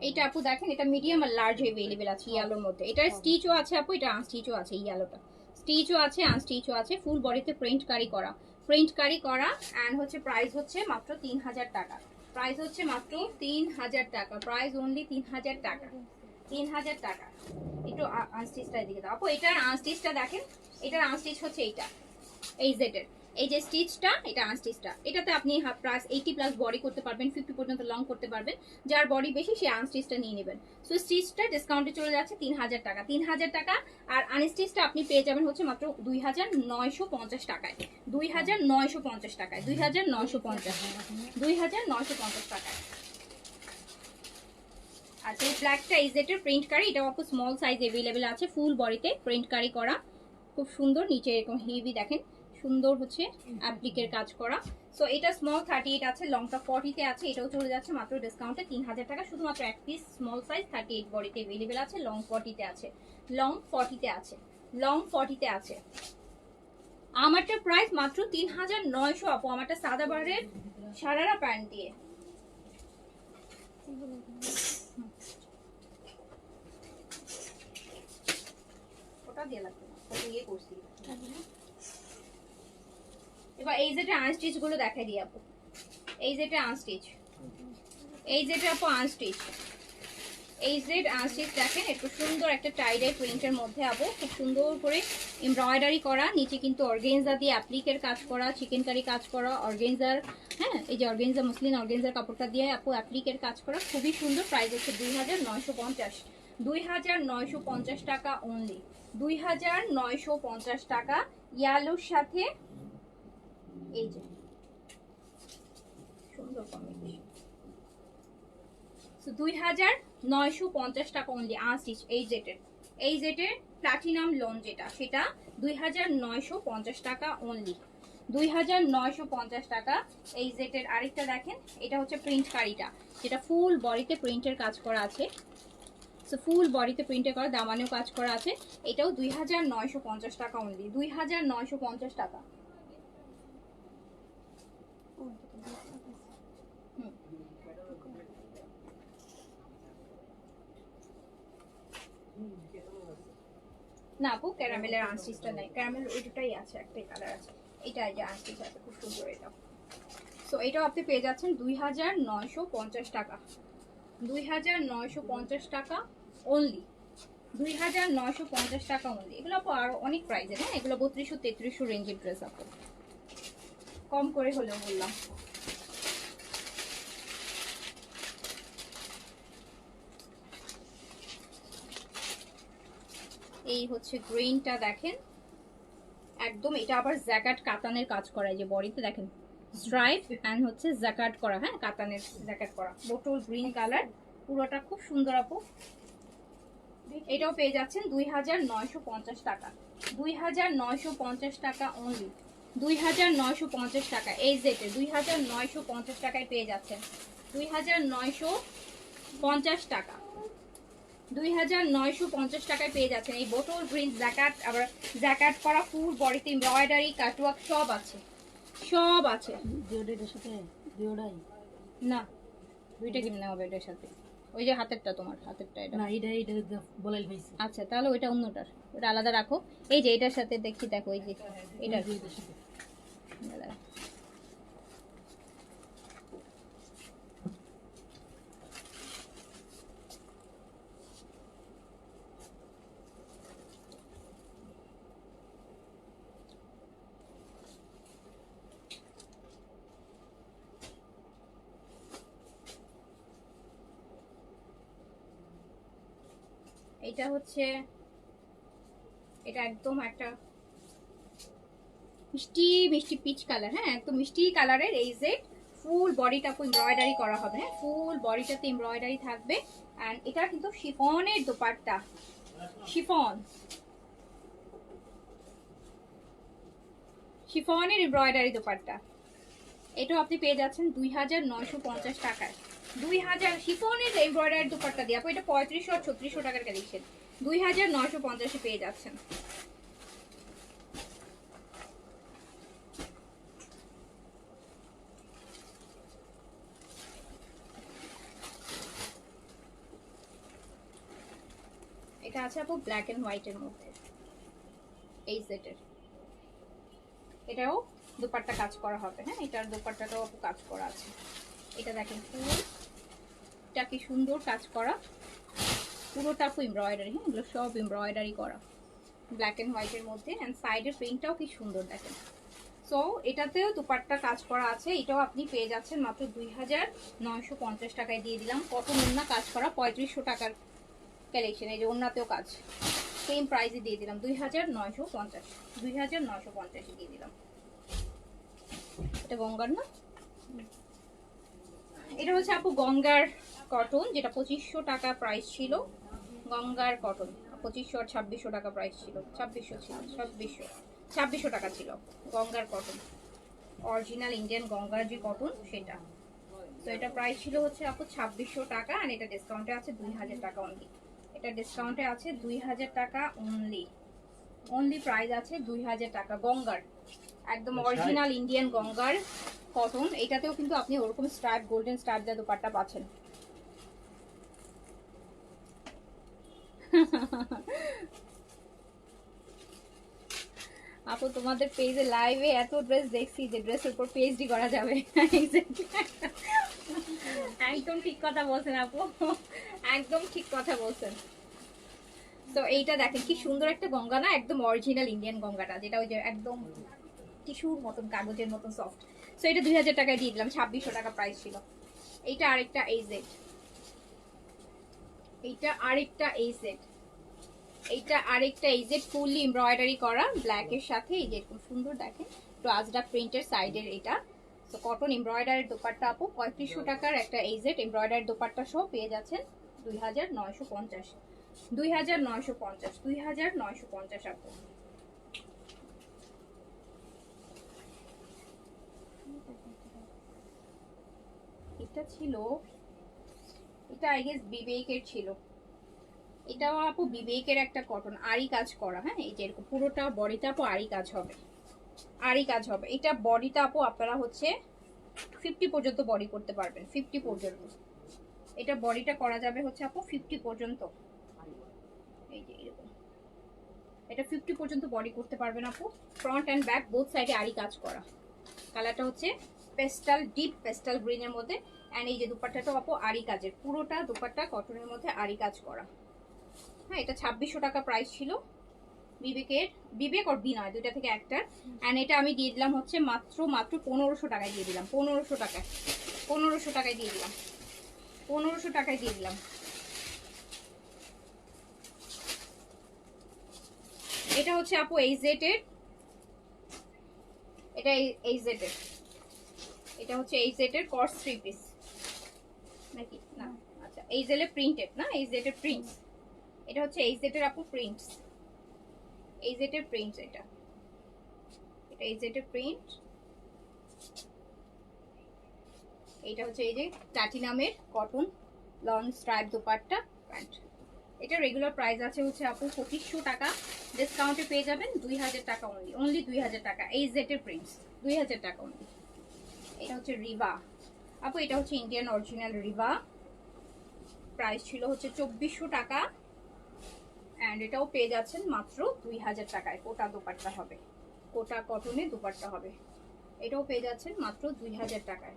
এইটা আপু দেখেন, এটা মিডিয়াম আর লার্জ अवेलेबल আছে ইয়েলোর মধ্যে। এটার স্টিচও আছে আপু, এটা আনস্টিচও আছে, ইয়েলোটা স্টিচও আছে, আনস্টিচও আছে, ফুল বডিতে প্রিন্ট কারি করা, প্রিন্ট কারি করা। এন্ড হচ্ছে প্রাইস হচ্ছে মাত্র 3000 টাকা, প্রাইস হচ্ছে মাত্র 3000 টাকা, প্রাইস অনলি 3000 টাকা, 3000 টাকা। একটু আনস্টিচটা এদিকে দাও আপু, এটার আনস্টিচটা দেখেন, এটার আনস্টিচ হচ্ছে এইটা, এই জেটের এই যে স্টিচটা, এটা আনস্টিচটা, এটাতে আপনি হাফ প্লাস 80+ বডি করতে পারবেন, 50 পর্যন্ত লং করতে পারবেন। যার বডি বেশি সে আনস্টিচটা নিয়ে নেবেন। সো স্টিচটা ডিসকাউন্টে চলে যাচ্ছে 3000 টাকা, 3000 টাকা। আর আনস্টিচটা আপনি পেয়ে যাবেন হচ্ছে মাত্র 2950 টাকায়, 2950 টাকায়, 2950 টাকায়। আচ্ছা, এই ব্ল্যাকটা ইজেটের প্রিন্ট কারি, এটা আপু স্মল সাইজ अवेलेबल আছে, ফুল বডিতে প্রিন্ট কারি করা, খুব সুন্দর। নিচে এরকম হেভি দেখেন, সুন্দর হচ্ছে অ্যাপ্লিকের কাজ করা। সো এটা স্মল 38 আছে, লংটা 40 তে আছে। এটাও চলে যাচ্ছে মাত্র ডিসকাউন্টে 3000 টাকা। শুধুমাত্র এক পিস স্মল সাইজ 38 বডিতে अवेलेबल আছে, লং 40 তে আছে, লং 40 তে আছে, লং 40 তে আছে। আমারটা প্রাইস মাত্র 3900 আপু, আমারটা সাদা বারের সারারা প্যান্ট দিয়ে। ওটা দিয়ে লাগবে না, ওটা ইয়ে করছি। এবার এই যেটা আনস্টিচ গুলো দেখাই দিই আপু। এই যেটা আনস্টিচ, এই যেটা আপু আনস্টিচ, এই জেড আনস্টিচ দেখেন, একটু সুন্দর একটা টাইডাই প্রিন্টের মধ্যে আপু, খুব সুন্দর করে এমব্রয়ডারি করা। নিচে কিন্তু অর্গেনজা দিয়ে অ্যাপ্লিকের কাজ করা, চিকেন কারি কাজ করা, অর্গেনজার, হ্যাঁ এই যে অর্গেনজা মুসলিন অর্গেনজার কাপড়টা দিয়ে আপু অ্যাপ্লিকের কাজ করা, খুবই সুন্দর। প্রাইস হচ্ছে 2950, 2950 টাকা অনলি, 2950 টাকা। ইয়ালোর সাথে এই যে সুন্দর কম্বিনেশন, 2950 টাকা অনলি আনস্টিচ। এই জেটের প্লাটিনাম লোন যেটা, সেটা 2950 টাকা অনলি, 2950 টাকা। এই জেটের আরেকটা দেখেন, এটা হচ্ছে প্রিন্ট কারিটা, যেটা ফুল বডিতে প্রিন্টের কাজ করা আছে। সো ফুল বডিতে প্রিন্টের করা, দামানেও কাজ করা আছে। এটাও 2950 টাকা অনলি, 2950 টাকা। না আপু, ক্যারামেলের আনস্টিচটা নাই, ক্যারামেল ওইটাই আছে, একটাই কালার আছে, এটা এই যে আনস্টিচ আছে, খুব সুন্দর এটা। সো এটাও আপনি পেয়ে যাচ্ছেন 2950 টাকা, 2950 টাকা অনলি, 2950 টাকা অনলি। এগুলো আপু আরো অনেক প্রাইসের, হ্যাঁ এগুলো 3200-3300 রেঞ্জের ড্রেস আপু, কম করে হলেও বললাম। এই হচ্ছে গ্রিনটা দেখেন, একদম এটা আবার জ্যাকাট কাতানের কাজ করা, এই যে বডিতে দেখেন স্ট্রাইপ এন্ড হচ্ছে জ্যাকাট করা, হ্যাঁ কাতানের জ্যাকাট করা, বোটল গ্রিন কালার, পুরোটা খুব সুন্দর আপু। এটাও পেয়ে যাচ্ছেন 2950 টাকা, 2950 টাকা অনলি, 2950 টাকা। এই জেটে 2950 টাকায় পেয়ে যাচ্ছেন, 2950 টাকা, 2950 টাকায় পেয়ে যাচ্ছেন এই বোটল গ্রিন জ্যাকেট। আবার জ্যাকেট করা, ফুল বডিতে এমব্রয়ডারি, কাটওয়ার্ক সব আছে, সব আছে। না দুইটা কিনে হবে এটার সাথে, ওই যে হাতেরটা, তোমার হাতেরটা এটা না, এটা বলাই হইছে। আচ্ছা তাহলে ওইটা অন্যটার, ওটা আলাদা রাখো। এই যে এটার সাথে দেখি, দেখো এই যে এটার সাথে এটা হচ্ছে, এটা একদম একটা মিষ্টি মিষ্টি পিচ কালার, হ্যাঁ একদম মিষ্টি কালারের। এই যে ফুল বডিটা এমব্রয়ডারি করা হবে, হ্যাঁ ফুল বডিটাতে এমব্রয়ডারি থাকবে। এন্ড এটা কিন্তু শিফনের দোপাট্টা, শিফন, শিফনের এমব্রয়ডারি দোপাট্টা। এটাও আপনি পেয়ে যাচ্ছেন 2950 টাকায়, 2000 শিফনের এমব্রয়ডারি দোপাট্টা দিয়ে। আপু এটা 3500 আর 3600 টাকার কালেকশন, 2950 পেয়ে যাচ্ছেন। এটা আছে আপু ব্ল্যাক এন্ড হোয়াইটের মধ্যে, এই সেটের। এটাও দোপাট্টা কাজ করা হবে, হ্যাঁ এটার দোপাট্টাটাও আপু কাজ করা আছে। এটা দেখেন ফুলটা কি সুন্দর কাজ করা, পুরোটা আপু এমব্রয়ডারি, হ্যাঁ এগুলো সব এমব্রয়ডারি করা, ব্ল্যাক এন্ড হোয়াইটের মধ্যে। এন্ড সাইডের প্রিন্টটাও কি সুন্দর দেখেন। সো এটাতেও দুপাট্টা কাজ করা আছে, এটাও আপনি পেয়ে যাচ্ছেন মাত্র 2950 টাকায় দিয়ে দিলাম। কটন ওড়না কাজ করা 3500 টাকার কালেকশন। এই যে ওড়নাতেও কাজ, সেম প্রাইসে দিয়ে দিলাম 2950 দিয়ে দিলাম। এটা গঙ্গার না, এটা হচ্ছে আপু গঙ্গার কটন, যেটা 2500 টাকা প্রাইস ছিল। গঙ্গার কটন 2500 আর 2600 টাকা প্রাইস ছিল, 2600 ছিল, 2600 টাকা ছিল গঙ্গার কটন, অরিজিনাল ইন্ডিয়ান গঙ্গার যে কটন সেটা। তো এটা প্রাইস ছিল হচ্ছে আপু 2600 টাকা, আর এটা ডিসকাউন্টে আছে 2000 টাকা অনলি। এটা ডিসকাউন্টে আছে 2000 টাকা অনলি, প্রাইস আছে 2000 টাকা। গঙ্গার একদম অরিজিনাল ইন্ডিয়ান গঙ্গার কটন। এটাতেও কিন্তু আপনি ওরকম স্ট্রাইপ, গোল্ডেন স্ট্রাইপ দিয়ে দুপাট্টা পাচ্ছেন। আপু তোমাদের পেজে লাইভে এত ড্রেস দেখছি যে ড্রেসের উপর পিএইচডি করা যাবে। একদম ঠিক কথা বলছেন আপু, একদম ঠিক কথা বলছেন। তো এইটা দেখেন কি সুন্দর একটা গঙ্গা না, একদম অরিজিনাল ইন্ডিয়ান গঙ্গাটা, যেটা ওই যে একদম টিস্যুর মতন, কাগজের মতন সফট। সো এটা 2000 টাকায় দিয়ে দিলাম, 2600 টাকা প্রাইস ছিল। এইটা আরেকটা এই সেট, এইটা আরেকটা এই সেট, এইটা আরেকটা এই যে ফুললি এমব্রয়ডারি করা ব্ল্যাকের সাথে এই যে এরকম সুন্দর দেখেন একটু আজরাক প্রিন্টের সাইডের এটা। তো কটন এমব্রয়ডারি দোপাট্টা আপু 3500 টাকার একটা এই যে এমব্রয়ডারি দোপাট্টা সহ পেয়ে যাচ্ছেন 2950, 2950 আপু। এটা ছিল, এটা আই গেস বিবেকের ছিল, এটাও আপু বিবেকের একটা কটন আরি কাজ করা। হ্যাঁ, এই যে এরকম পুরোটা বডিটা আপু আরি কাজ হবে, আরি কাজ হবে। এটা বডিটা আপু আপনারা হচ্ছে 50 পর্যন্ত বডি করতে পারবেন, 50 পর্যন্ত এটা বডিটা করা যাবে হচ্ছে আপু 50 পর্যন্ত। এই যে এরকম এটা 50 পর্যন্ত বডি করতে পারবেন আপু। ফ্রন্ট অ্যান্ড ব্যাক বোথ সাইডে আরি কাজ করা। কালারটা হচ্ছে পেস্টাল, ডিপ পেস্টাল গ্রিনের মধ্যে। অ্যান্ড এই যে দুপাট্টাটাও আপু আরি কাজের, পুরোটা দুপাট্টা কটনের মধ্যে আরি কাজ করা। হ্যাঁ, এটা 2600 টাকা প্রাইস ছিল বিবেকের, বিবেক আর বিনয় দুইটা থেকে একটা। অ্যান্ড এটা আমি দিয়ে দিলাম হচ্ছে মাত্র 1500 টাকায় দিয়ে দিলাম, 1500 টাকায়, 1500 টাকায় দিয়ে দিলাম, 1500 টাকায় দিয়ে দিলাম। এটা হচ্ছে আপু এই জেটের, এটা এই জেটের, এটা হচ্ছে এই জেটের কর্স 3 পিস নাকি না, আচ্ছা এই জেলে প্রিন্টেড না, এই জেটের প্রিন্টস। এটা হচ্ছে এই জেটের আপু প্রিন্টস, এই জেটের প্রিন্টস। এটা এটা এই জেটের প্রিন্ট। এটা হচ্ছে এই যে প্লাটিনামের cotton long stripe dupatta pant. এটা রেগুলার প্রাইস আছে হচ্ছে আপু 2500 টাকা, ডিসকাউন্টে পেয়ে যাবেন 2000 টাকা অনলি, অনলি 2000 টাকা। এই জেটের প্রিন্টস 2000 টাকা অনলি। এটা হচ্ছে রিভা আপু, এটা হচ্ছে ইন্ডিয়ান অরিজিনাল রিভা, প্রাইস ছিল হচ্ছে 2400 টাকা। অ্যান্ড এটাও পেয়ে যাচ্ছেন মাত্র 2000 টাকায়। কোটা দোপাট্টা হবে, কোটা কটনে দোপাট্টা হবে। এটাও পেয়ে যাচ্ছেন মাত্র 2000 টাকায়,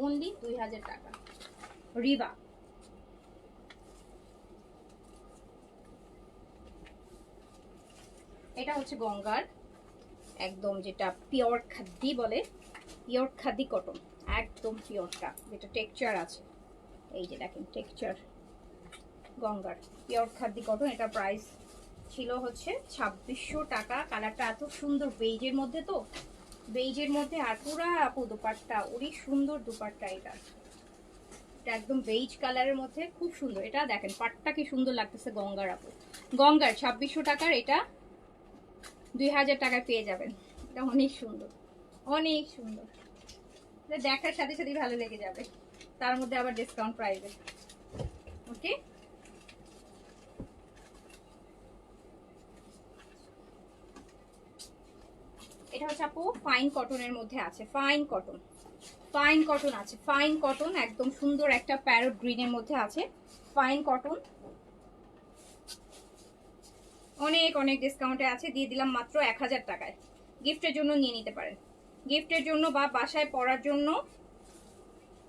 অনলি 2000 টাকা রিভা। এটা হচ্ছে গঙ্গার একদম যেটা পিওর খাদ্দি বলে, পিওর খাদ্দি কটন, একদম পিওরটা যেটা টেক্সচার আছে। এই যে দেখেন টেক্সচার, গঙ্গার পিওর খাদ্দি কটন। এটা প্রাইস ছিল হচ্ছে 2600 টাকা। কালারটা এত সুন্দর বেইজের মধ্যে, তো বেইজের মধ্যে আর পুরা আপু দুপাট্টা, ওরই সুন্দর দুপাট্টা। এটা এটা একদম বেইজ কালারের মধ্যে খুব সুন্দর। এটা দেখেন পাটটা কি সুন্দর লাগতেছে গঙ্গার আপু, গঙ্গার 2600 টাকার এটা 2000 টাকায় পেয়ে যাবেন। এটা অনেক সুন্দর, অনেক সুন্দর, দেখার সাথে সাথে ভালো লেগে যাবে, তার মধ্যে আবার ডিসকাউন্ট প্রাইসে। ওকে, এটা হচ্ছে আপু ফাইন কটনের মধ্যে আছে, ফাইন কটন, ফাইন কটন আছে, ফাইন কটন একদম সুন্দর একটা প্যারট গ্রিনের মধ্যে আছে, ফাইন কটন। অনেক অনেক ডিসকাউন্টে আছে, দিয়ে দিলাম মাত্র 1000 টাকায়। গিফটের জন্য নিয়ে নিতে পারেন, গিফটের জন্য বা বাসায় পরার জন্য,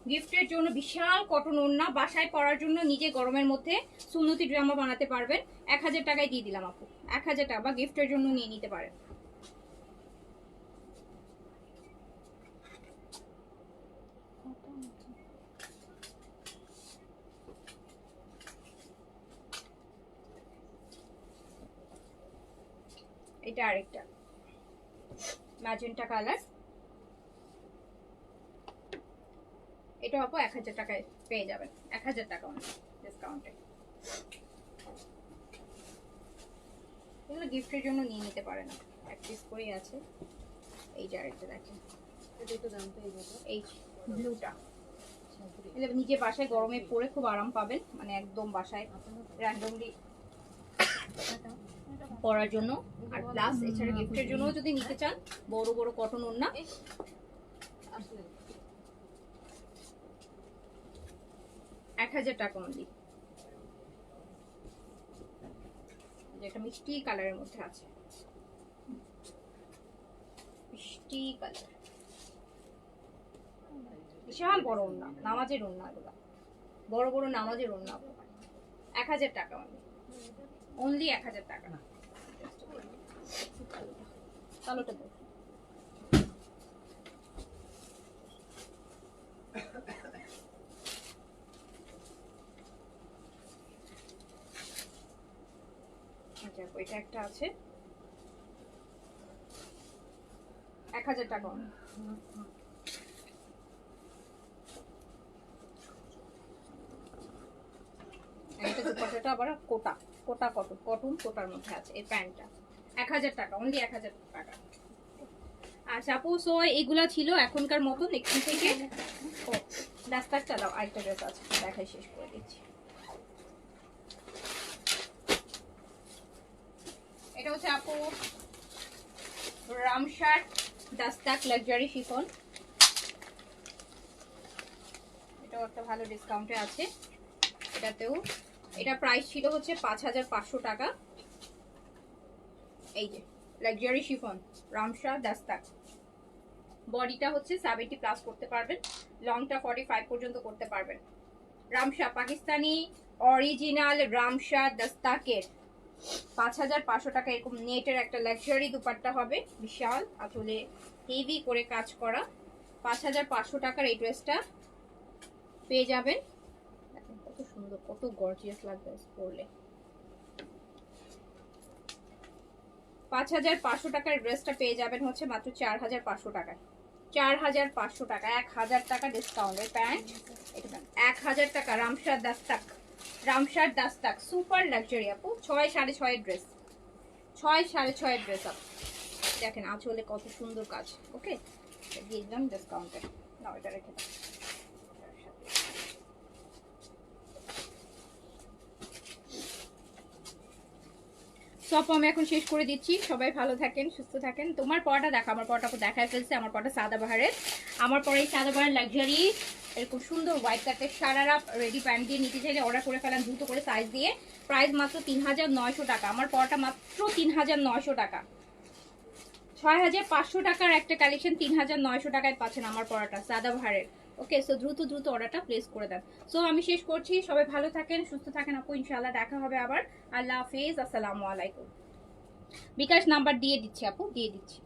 গিফটের জন্য বিশাল কটন ওড়না, বাসায় পরার জন্য নিজে গরমের মধ্যে সুন্নতি জামা বানাতে পারবেন। 1000 টাকায় দিয়ে দিলাম আপু, 1000 টাকা, বা গিফটের জন্য নিয়ে নিতে পারেন। এটা আরেকটা ম্যাজেন্টা কালার, এটা আপু 1000 টাকায় পেয়ে যাবেন, 1000 টাকা ডিসকাউন্টে। এগুলো গিফটের জন্য নিয়ে নিতে পারেন, এক পিস করেই আছে। এই যে আরেকটা দেখেন, এটা একটু দাম পেয়ে যাবে। এই ব্লুটা এটা নিজে বাসায় গরমে পরে খুব আরাম পাবেন, মানে একদম বাসায় র্যান্ডমলি পরার জন্য। আর প্লাস এছাড়া গিফটের জন্য যদি নিতে চান, বড় বড় কটন ওড়না, আসলে 1000 টাকা অনলি। যেটা মিষ্টি কালারের মধ্যে আছে, মিষ্টি কালার, বিশাল বড় ওড়না, নামাজের ওড়না, এগুলা বড় বড় নামাজের ওড়না। 1000 টাকা অনলি 1000 টাকা। কালোটা দেখ, আচ্ছা ওইটা একটা আছে 1000 টাকা। এটা দুপাট্টাটা আবার কোটা কোটা কটন, কটন কোটার মধ্যে আছে। এই প্যান্টটা 1000 টাকা অনলি, 1000 টাকা। আচ্ছা আপু, সো এগুলা ছিল এখনকার মতন। এখান থেকে ও ডাস্টারটা দাও, আরেকটা ড্রেস আছে দেখাই শেষ করে দিচ্ছি। এটা হচ্ছে আপু রামশার্ট ডাস্টাক লাক্সারি শিফন, এটাও একটা ভালো ডিসকাউন্টে আছে। এটাতেও এটা প্রাইস ছিল হচ্ছে 5500 টাকা। এই যে লাক্সারি শিফন রামশার্ট ডাস্টাক, বডিটা হচ্ছে 70 প্লাস করতে পারবেন, লংটা 45 পর্যন্ত করতে পারবেন। রামশা পাকিস্তানি অরিজিনাল রামশা দস্তাকের 5500 টাকা। এরকম নেটের একটা লাক্সারি দুপাট্টা হবে, বিশাল আসলে হেভি করে কাজ করা। 5500 টাকার এই ড্রেসটা পেয়ে যাবেন। দেখেন কত সুন্দর, কত গর্জিয়াস লাগবে পরলে। 5500 টাকার ড্রেসটা পেয়ে যাবেন হচ্ছে মাত্র 4500 টাকায়। 4500 টাকা, 1000 টাকা ডিসকাউন্টের প্যান্ট। এটা 1000 টাকা রামশার দাস্তাক, রামশার দাস্তাক সুপার লাক্সারি আপু। 6 6.5 ড্রেস, 6 6.5 ড্রেস আপু। দেখেন আঁচলে কত সুন্দর কাজ। ওকে, দিয়ে দিলাম ডিসকাউন্টে। নাও এটা রেখে দাও। সব আমি এখন শেষ করে দিচ্ছি। সবাই ভালো থাকেন, সুস্থ থাকেন। তোমার পড়াটা দেখো, আমার পড়াটা দেখায় ফেলছে। আমার পড়াটা সাদাবাহারের, আমার পরে সাদাবাহার লাক্সারি এরকম সুন্দর হোয়াইট কাটের সারারা রেডি প্যান্ট দিয়ে নিতে চাইলে অর্ডার করে ফেলান দ্রুত করে সাইজ দিয়ে। প্রাইস মাত্র 3900 টাকা। আমার পড়াটা মাত্র 3900 টাকা। 6500 টাকার একটা কালেকশন 3900 টাকায় পাচ্ছেন আমার পড়াটা সাদাবাহারের। ওকে, সো দ্রুত দ্রুত অর্ডারটা প্লেস করে দেন। সো আমি শেষ করছি। সবাই ভালো থাকেন, সুস্থ থাকেন আপু। ইনশাআল্লাহ দেখা হবে আবার। আল্লাহ হাফেজ, আসসালামু আলাইকুম। বিকাশ নাম্বার দিয়ে দিচ্ছি আপু, দিয়ে দিচ্ছি।